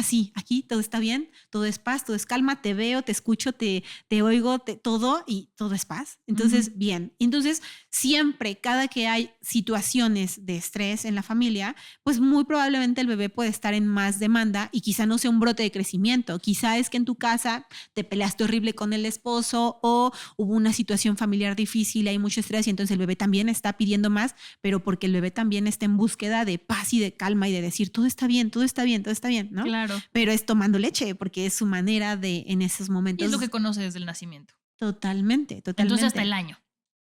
sí, aquí todo está bien, todo es paz, todo es calma, te veo, te escucho, te oigo, todo y todo es paz. Entonces, bien. Entonces, siempre, cada que hay situaciones de estrés en la familia, pues muy probablemente el bebé puede estar en más demanda y quizá no sea un brote de crecimiento. Quizá es que en tu casa te peleaste horrible con el esposo o hubo una situación familiar difícil, hay mucho estrés y entonces el bebé también está pidiendo más, pero porque el bebé también está en búsqueda de paz y de calma y de decir todo está bien, todo está bien, todo está bien, ¿no? Claro. Pero es tomando leche porque es su manera de en esos momentos. Y es lo que conoce desde el nacimiento. Totalmente. Entonces hasta el año.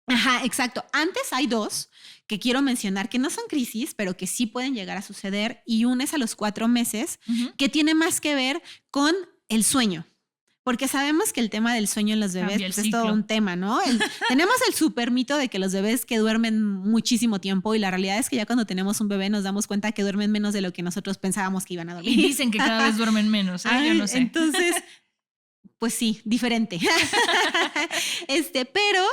Ajá, exacto. Antes hay 2 que quiero mencionar que no son crisis, pero que sí pueden llegar a suceder y una es a los 4 meses, que tiene más que ver con el sueño. Porque sabemos que el tema del sueño en los bebés pues, es todo un tema, ¿no? Tenemos el súper mito de que los bebés que duermen muchísimo tiempo y la realidad es que ya cuando tenemos un bebé nos damos cuenta que duermen menos de lo que nosotros pensábamos que iban a dormir. Y dicen que cada vez duermen menos, ¿eh? Yo no sé. Entonces, pues sí, diferente. Pero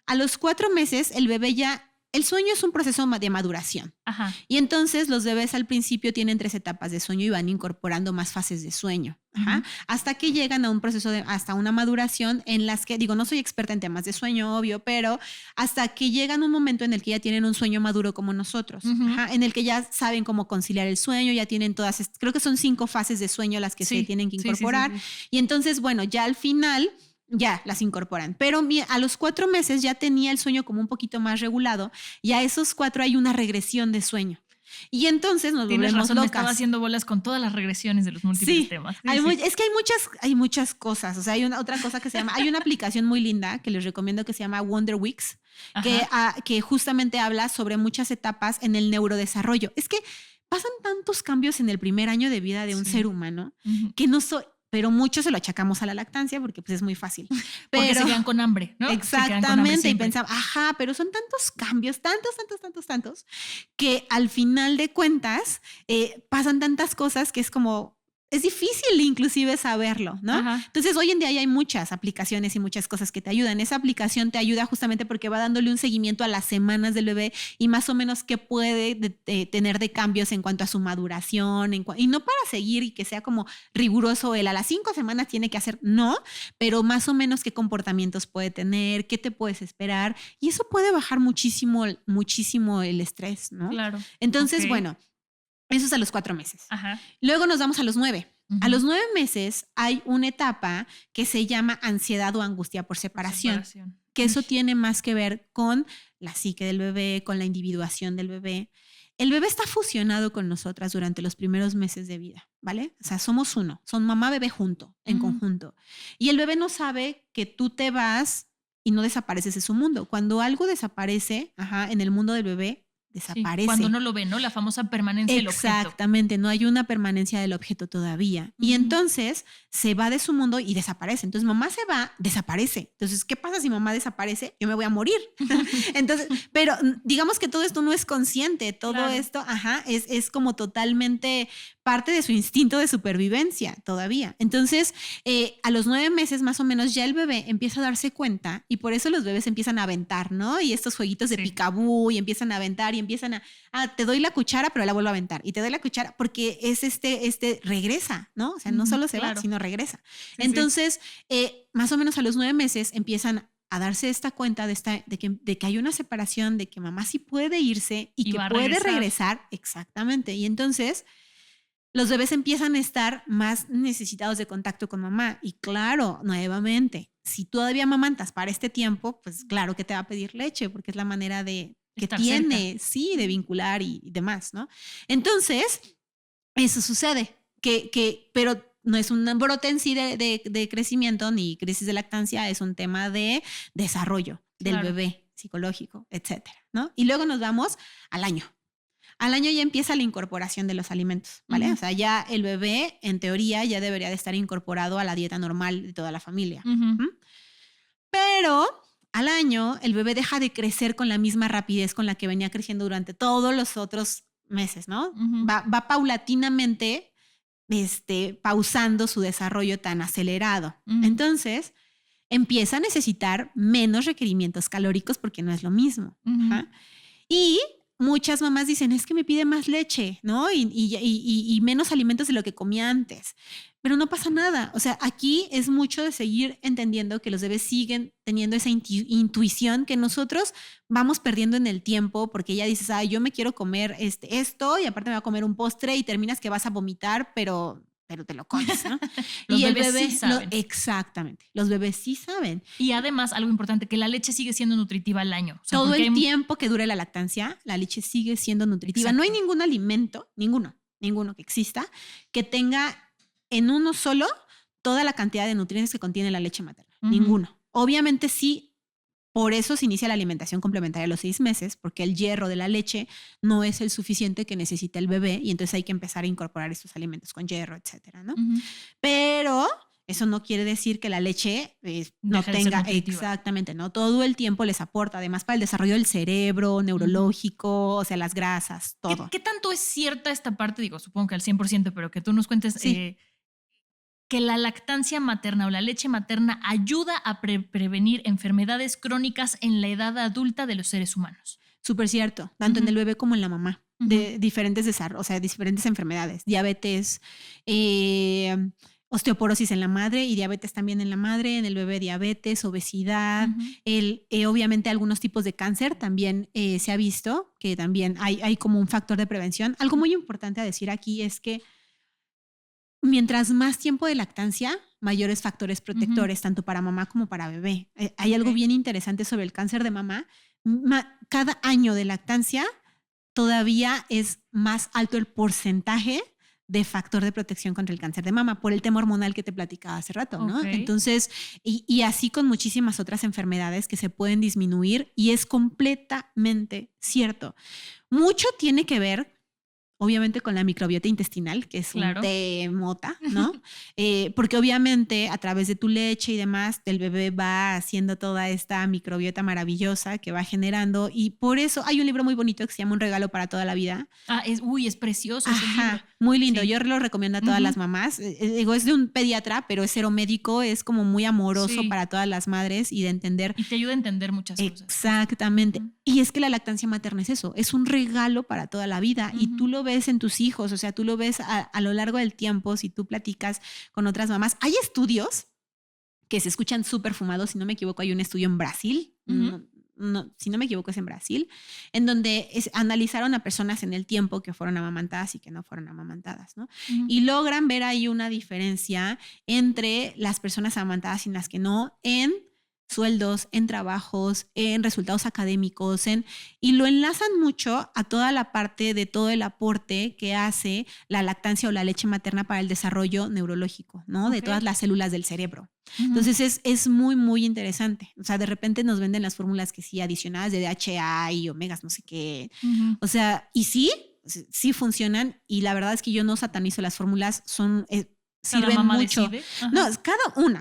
a los 4 meses el bebé ya... El sueño es un proceso de maduración. Ajá. Y entonces los bebés al principio tienen 3 etapas de sueño y van incorporando más fases de sueño. Ajá. Hasta que llegan a un proceso hasta una maduración en las que, no soy experta en temas de sueño, obvio, pero hasta que llegan un momento en el que ya tienen un sueño maduro como nosotros, en el que ya saben cómo conciliar el sueño, ya tienen creo que son 5 fases de sueño las que se tienen que incorporar. Sí. Y entonces, bueno, ya al final... ya las incorporan, pero a los 4 meses ya tenía el sueño como un poquito más regulado y a esos 4 hay una regresión de sueño. Y entonces nos volvemos locas. Me estaba haciendo bolas con todas las regresiones de los múltiples temas. Es que hay muchas cosas. O sea, hay otra cosa que se llama, hay una aplicación muy linda que les recomiendo que se llama Wonder Weeks, que justamente habla sobre muchas etapas en el neurodesarrollo. Es que pasan tantos cambios en el primer año de vida de un ser humano que no pero mucho se lo achacamos a la lactancia porque pues es muy fácil. Porque se quedan con hambre, ¿no? Exactamente. Y pensaba, pero son tantos cambios, tantos, que al final de cuentas pasan tantas cosas que es como... es difícil inclusive saberlo, ¿no? Entonces, hoy en día hay muchas aplicaciones y muchas cosas que te ayudan. Esa aplicación te ayuda justamente porque va dándole un seguimiento a las semanas del bebé y más o menos qué puede tener de cambios en cuanto a su maduración, y no para seguir y que sea como riguroso a las 5 semanas tiene que hacer, no, pero más o menos qué comportamientos puede tener, qué te puedes esperar y eso puede bajar muchísimo el estrés, ¿no? Claro. Entonces, bueno, eso es a los 4 meses. Ajá. Luego nos vamos a los 9. A los 9 meses hay una etapa que se llama ansiedad o angustia por separación. Que eso tiene más que ver con la psique del bebé, con la individuación del bebé. El bebé está fusionado con nosotras durante los primeros meses de vida, ¿vale? O sea, somos uno, son mamá-bebé junto, en conjunto. Y el bebé no sabe que tú te vas y no desapareces de su mundo. Cuando algo desaparece, en el mundo del bebé, desaparece. Sí, cuando no lo ve, ¿no? La famosa permanencia del objeto. Exactamente, no hay una permanencia del objeto todavía. Y entonces se va de su mundo y desaparece. Entonces mamá se va, desaparece. Entonces, ¿qué pasa si mamá desaparece? Yo me voy a morir. Entonces, pero digamos que todo esto no es consciente, todo esto, es como totalmente parte de su instinto de supervivencia todavía. Entonces, a los 9 meses más o menos ya el bebé empieza a darse cuenta y por eso los bebés empiezan a aventar, ¿no? Y estos jueguitos de picabú y empiezan a aventar y empiezan te doy la cuchara, pero la vuelvo a aventar y te doy la cuchara porque es regresa, ¿no? O sea, no solo se va, sino regresa. Entonces, más o menos a los 9 meses empiezan a darse esta cuenta de que hay una separación, de que mamá sí puede irse y que puede regresar. Exactamente. Y entonces los bebés empiezan a estar más necesitados de contacto con mamá. Y claro, nuevamente, si todavía amamantas para este tiempo, pues claro que te va a pedir leche porque es la manera que tiene, cerca. Sí, de vincular y demás, ¿no? Entonces, eso sucede, pero no es un brote en sí de crecimiento ni crisis de lactancia, es un tema de desarrollo del bebé psicológico, etcétera, ¿no? Y luego nos vamos al año. Al año ya empieza la incorporación de los alimentos, ¿vale? O sea, ya el bebé, en teoría, ya debería de estar incorporado a la dieta normal de toda la familia. Pero al año, el bebé deja de crecer con la misma rapidez con la que venía creciendo durante todos los otros meses, ¿no? Va paulatinamente pausando su desarrollo tan acelerado. Entonces, empieza a necesitar menos requerimientos calóricos porque no es lo mismo. Y muchas mamás dicen, es que me pide más leche, ¿no? Y menos alimentos de lo que comía antes. Pero no pasa nada. O sea, aquí es mucho de seguir entendiendo que los bebés siguen teniendo esa intuición que nosotros vamos perdiendo en el tiempo porque ya dices, yo me quiero comer esto y aparte me voy a comer un postre y terminas que vas a vomitar, pero te lo comes, ¿no? Los bebés sí saben. Exactamente. Los bebés sí saben. Y además, algo importante, que la leche sigue siendo nutritiva al año. O sea, todo el tiempo que dure la lactancia, la leche sigue siendo nutritiva. Exacto. No hay ningún alimento, ninguno que exista, que tenga en uno solo toda la cantidad de nutrientes que contiene la leche materna. Ninguno. Obviamente sí, por eso se inicia la alimentación complementaria a los 6 meses, porque el hierro de la leche no es el suficiente que necesita el bebé y entonces hay que empezar a incorporar estos alimentos con hierro, etcétera, ¿no? Pero eso no quiere decir que la leche no tenga, exactamente, ¿no? Todo el tiempo les aporta, además para el desarrollo del cerebro, neurológico, o sea, las grasas, todo. ¿Qué tanto es cierta esta parte? Digo, supongo que al 100%, pero que tú nos cuentes... Sí. Que la lactancia materna o la leche materna ayuda a prevenir enfermedades crónicas en la edad adulta de los seres humanos. Súper cierto, tanto en el bebé como en la mamá, de diferentes desarrollos, o sea, diferentes enfermedades, diabetes, osteoporosis en la madre y diabetes también en la madre, en el bebé diabetes, obesidad, obviamente algunos tipos de cáncer también se ha visto que también hay como un factor de prevención. Algo muy importante a decir aquí es que mientras más tiempo de lactancia, mayores factores protectores, tanto para mamá como para bebé. Hay algo bien interesante sobre el cáncer de mamá. Cada año de lactancia todavía es más alto el porcentaje de factor de protección contra el cáncer de mama por el tema hormonal que te platicaba hace rato, ¿no? Entonces, y así con muchísimas otras enfermedades que se pueden disminuir y es completamente cierto. Mucho tiene que ver obviamente con la microbiota intestinal, que es un temota, ¿no? Porque obviamente a través de tu leche y demás, el bebé va haciendo toda esta microbiota maravillosa que va generando y por eso hay un libro muy bonito que se llama Un regalo para toda la vida. Es precioso ese libro. Muy lindo, yo lo recomiendo a todas las mamás. Digo, es de un pediatra, pero es seromédico, es como muy amoroso para todas las madres y de entender. Y te ayuda a entender muchas cosas. Exactamente. Y es que la lactancia materna es eso, es un regalo para toda la vida y tú lo ves en tus hijos, o sea, tú lo ves a lo largo del tiempo, si tú platicas con otras mamás. Hay estudios que se escuchan súper fumados, si no me equivoco, hay un estudio en Brasil, no, si no me equivoco es en Brasil, en donde analizaron a personas en el tiempo que fueron amamantadas y que no fueron amamantadas, ¿no? Y logran ver ahí una diferencia entre las personas amamantadas y las que no en sueldos, en trabajos, en resultados académicos, y lo enlazan mucho a toda la parte de todo el aporte que hace la lactancia o la leche materna para el desarrollo neurológico, ¿no? De todas las células del cerebro. Entonces es muy, muy interesante. O sea, de repente nos venden las fórmulas que sí, adicionadas de DHA y omegas, no sé qué. O sea, y sí funcionan, y la verdad es que yo no satanizo las fórmulas, sirven mucho. No,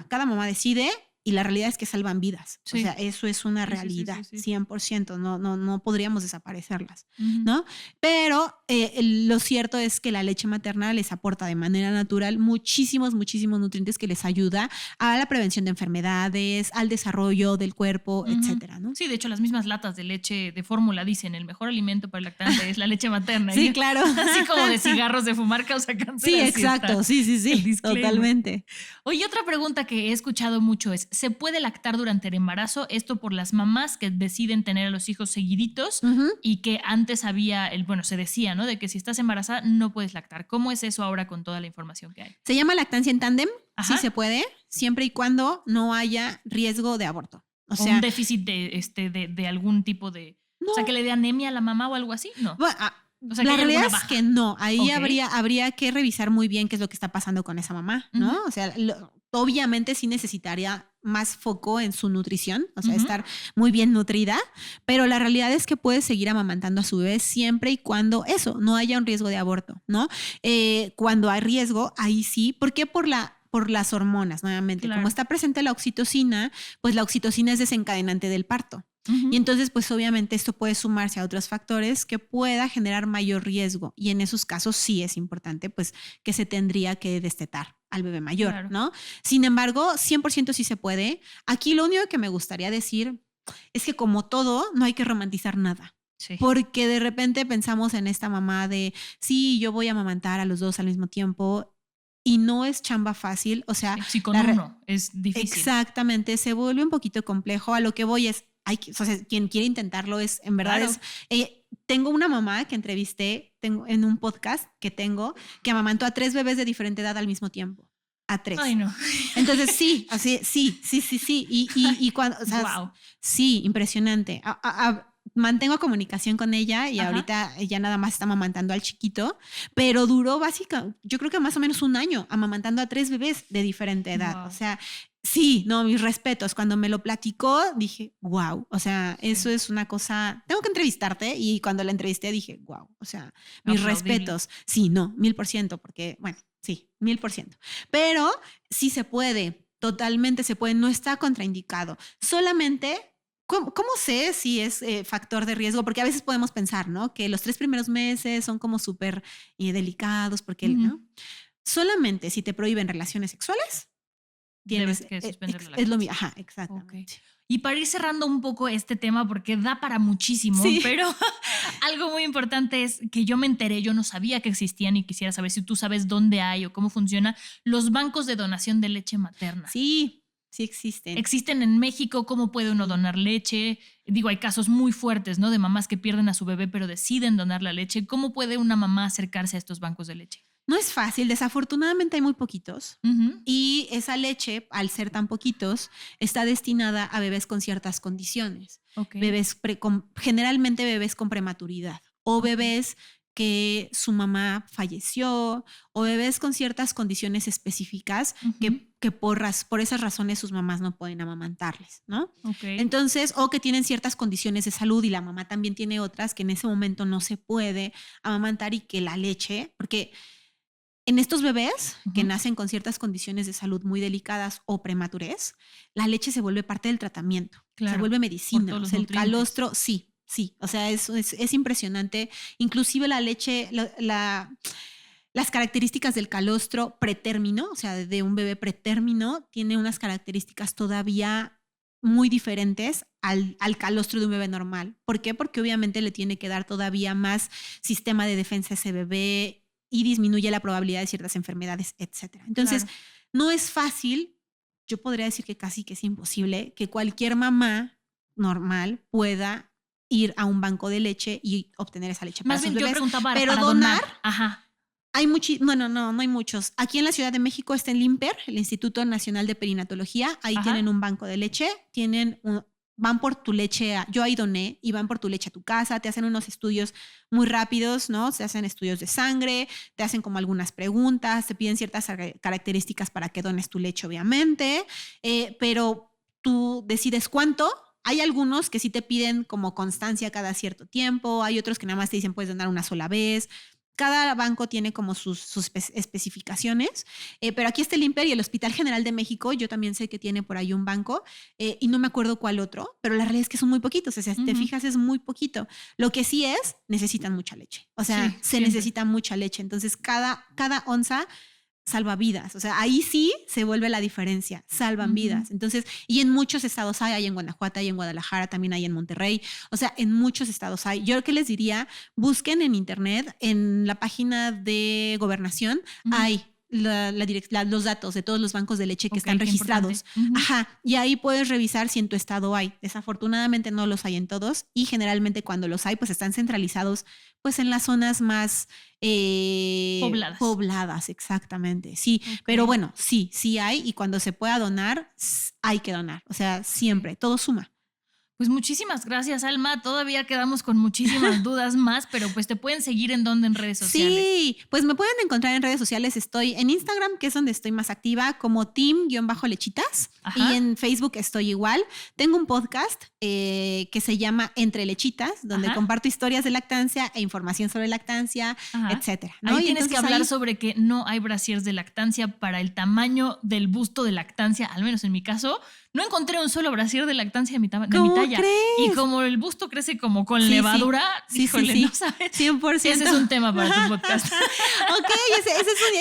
cada mamá decide. Y la realidad es que salvan vidas. Sí. O sea, eso es una realidad, 100%. No podríamos desaparecerlas, ¿no? Pero lo cierto es que la leche materna les aporta de manera natural muchísimos nutrientes que les ayuda a la prevención de enfermedades, al desarrollo del cuerpo, etcétera, ¿no? Sí, de hecho, las mismas latas de leche de fórmula dicen el mejor alimento para el lactante es la leche materna. Sí, claro. Así como de cigarros de fumar causa cáncer. Sí, exacto. Sí. Totalmente. Oye, otra pregunta que he escuchado mucho es, ¿se puede lactar durante el embarazo? Esto por las mamás que deciden tener a los hijos seguiditos y que antes se decía, ¿no? De que si estás embarazada no puedes lactar. ¿Cómo es eso ahora con toda la información que hay? Se llama lactancia en tándem. Sí se puede, siempre y cuando no haya riesgo de aborto. O sea, un déficit de algún tipo de... No. O sea, que le dé anemia a la mamá o algo así, ¿no? Bueno, o sea, la realidad es que no. Ahí habría que revisar muy bien qué es lo que está pasando con esa mamá, ¿no? O sea, obviamente sí necesitaría más foco en su nutrición, o sea, estar muy bien nutrida, pero la realidad es que puede seguir amamantando a su bebé siempre y cuando no haya un riesgo de aborto, ¿no? Cuando hay riesgo, ahí sí. ¿Por qué? Por las hormonas, nuevamente. Claro. Como está presente la oxitocina, pues la oxitocina es desencadenante del parto. Y entonces, pues obviamente esto puede sumarse a otros factores que pueda generar mayor riesgo. Y en esos casos sí es importante, pues, que se tendría que destetar al bebé mayor, claro, ¿no? Sin embargo, 100% sí se puede. Aquí lo único que me gustaría decir es que, como todo, no hay que romantizar nada. Sí. Porque de repente pensamos en esta mamá de, sí, yo voy a amamantar a los dos al mismo tiempo. Y no es chamba fácil, o sea... Sí, con uno es difícil. Exactamente, se vuelve un poquito complejo. A lo que voy es, o sea, quien quiere intentarlo es, en verdad claro. Tengo una mamá que entrevisté en un podcast que amamantó a 3 bebés de diferente edad al mismo tiempo. A 3. Ay, no. Entonces, sí. Y cuando, o sea, wow. Sí, impresionante. Mantengo comunicación con ella y ahorita ella nada más está amamantando al chiquito, pero duró yo creo que más o menos un año amamantando a 3 bebés de diferente edad. Wow. O sea, sí, no, mis respetos. Cuando me lo platicó, dije, wow. O sea, eso es una cosa, tengo que entrevistarte, y cuando la entrevisté dije, wow. O sea, mis respetos. Sí, no, 1000%, porque, bueno, sí, 1000%. Pero sí se puede, totalmente se puede, no está contraindicado. Solamente... ¿Cómo sé si es factor de riesgo? Porque a veces podemos pensar, ¿no? Que los 3 primeros meses son como súper delicados, porque, ¿no? Solamente si te prohíben relaciones sexuales, debes que suspender la lactancia. Es lo mismo. Ajá, exactamente. Okay. Y para ir cerrando un poco este tema, porque da para muchísimo, sí. Pero algo muy importante es que yo me enteré, yo no sabía que existían, y quisiera saber si tú sabes dónde hay o cómo funciona los bancos de donación de leche materna. Sí. Sí existen. ¿Existen en México? ¿Cómo puede uno donar leche? Digo, hay casos muy fuertes, ¿no? De mamás que pierden a su bebé pero deciden donar la leche. ¿Cómo puede una mamá acercarse a estos bancos de leche? No es fácil, desafortunadamente hay muy poquitos. Y esa leche, al ser tan poquitos, está destinada a bebés con ciertas condiciones. Okay. Generalmente bebés con prematuridad o bebés que su mamá falleció, o bebés con ciertas condiciones específicas que por esas razones sus mamás no pueden amamantarles, ¿no? Okay. Entonces, o que tienen ciertas condiciones de salud y la mamá también tiene otras que en ese momento no se puede amamantar, y que la leche, porque en estos bebés que nacen con ciertas condiciones de salud muy delicadas o prematurez, la leche se vuelve parte del tratamiento, claro, se vuelve medicina, o sea, el calostro, sí. Sí, o sea, es impresionante. Inclusive la leche, las características del calostro pretérmino, o sea, de un bebé pretérmino, tiene unas características todavía muy diferentes al calostro de un bebé normal. ¿Por qué? Porque obviamente le tiene que dar todavía más sistema de defensa a ese bebé y disminuye la probabilidad de ciertas enfermedades, etc. Entonces, claro, no es fácil. Yo podría decir que casi que es imposible que cualquier mamá normal pueda ir a un banco de leche y obtener esa leche para Más sus bien yo bebés. preguntaba Pero para donar, Ajá. hay no hay muchos. Aquí en la Ciudad de México está el INPER, el Instituto Nacional de Perinatología. Ahí tienen un banco de leche, van por tu leche, yo ahí doné, y van por tu leche a tu casa, te hacen unos estudios muy rápidos, ¿no? Se hacen estudios de sangre, te hacen como algunas preguntas, te piden ciertas características para que dones tu leche, obviamente, pero tú decides cuánto. Hay algunos que sí te piden como constancia cada cierto tiempo, hay otros que nada más te dicen puedes donar una sola vez. Cada banco tiene como sus especificaciones, pero aquí está el INPER y el Hospital General de México, yo también sé que tiene por ahí un banco y no me acuerdo cuál otro, pero la realidad es que son muy poquitos, o sea, si te fijas es muy poquito. Lo que sí es, necesitan mucha leche, o sea, sí, se necesita mucha leche, entonces cada onza salva vidas, o sea, ahí sí se vuelve la diferencia, salvan vidas. Entonces, y en muchos estados hay en Guanajuato, hay en Guadalajara, también hay en Monterrey, o sea, en muchos estados hay. Yo lo que les diría, busquen en internet, en la página de Gobernación, hay los datos de todos los bancos de leche que están registrados. Ajá, y ahí puedes revisar si en tu estado hay. Desafortunadamente no los hay en todos y generalmente cuando los hay, pues están centralizados pues en las zonas más pobladas, exactamente. Sí, pero bueno, sí hay y cuando se pueda donar, hay que donar. O sea, siempre, todo suma. Pues muchísimas gracias, Alma. Todavía quedamos con muchísimas dudas más, pero pues te pueden seguir en redes sociales. Sí, pues me pueden encontrar en redes sociales. Estoy en Instagram, que es donde estoy más activa, como team-lechitas. Y en Facebook estoy igual. Tengo un podcast que se llama Entre Lechitas, donde comparto historias de lactancia e información sobre lactancia, etcétera, ¿no? Ahí tienes que hablar sobre que no hay brasiers de lactancia para el tamaño del busto de lactancia, al menos en mi caso. No encontré un solo brasier de lactancia de mi talla. ¿Crees? Y como el busto crece como con levadura, híjole, no sabes. 100%. Ese es un tema para tu podcast. Ok,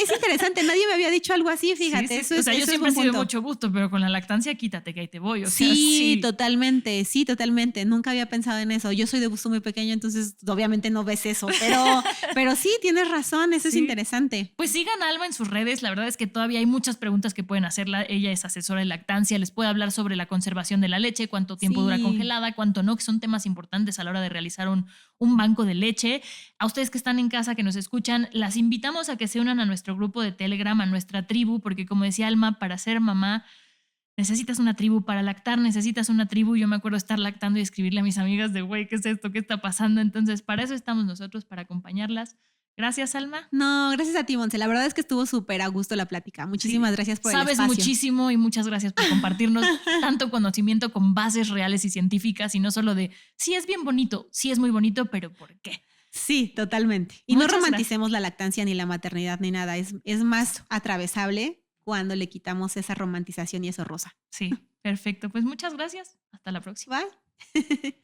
es interesante. Nadie me había dicho algo así, fíjate. Eso yo siempre he sido mucho busto, pero con la lactancia quítate que ahí te voy. O sea, totalmente. Sí, totalmente. Nunca había pensado en eso. Yo soy de busto muy pequeño, entonces obviamente no ves eso. Pero sí, tienes razón. Eso es interesante. Pues sigan a Alma en sus redes. La verdad es que todavía hay muchas preguntas que pueden hacerla. Ella es asesora de lactancia. Les puede hablar sobre la conservación de la leche, cuánto tiempo dura congelada, cuánto no, que son temas importantes a la hora de realizar un banco de leche. A ustedes que están en casa, que nos escuchan, las invitamos a que se unan a nuestro grupo de Telegram, a nuestra tribu, porque como decía Alma, para ser mamá necesitas una tribu, para lactar necesitas una tribu. Yo me acuerdo estar lactando y escribirle a mis amigas de, güey, ¿qué es esto? ¿Qué está pasando? Entonces, para eso estamos nosotros, para acompañarlas. Gracias, Alma. No, gracias a ti, Monse. La verdad es que estuvo súper a gusto la plática. Muchísimas gracias por el espacio. Sabes muchísimo y muchas gracias por compartirnos tanto conocimiento con bases reales y científicas y no solo de, sí es bien bonito, sí es muy bonito, pero ¿por qué? Sí, totalmente. Y no romanticemos la lactancia ni la maternidad ni nada. Es más atravesable cuando le quitamos esa romantización y eso rosa. Sí, perfecto. Pues muchas gracias. Hasta la próxima. Bye.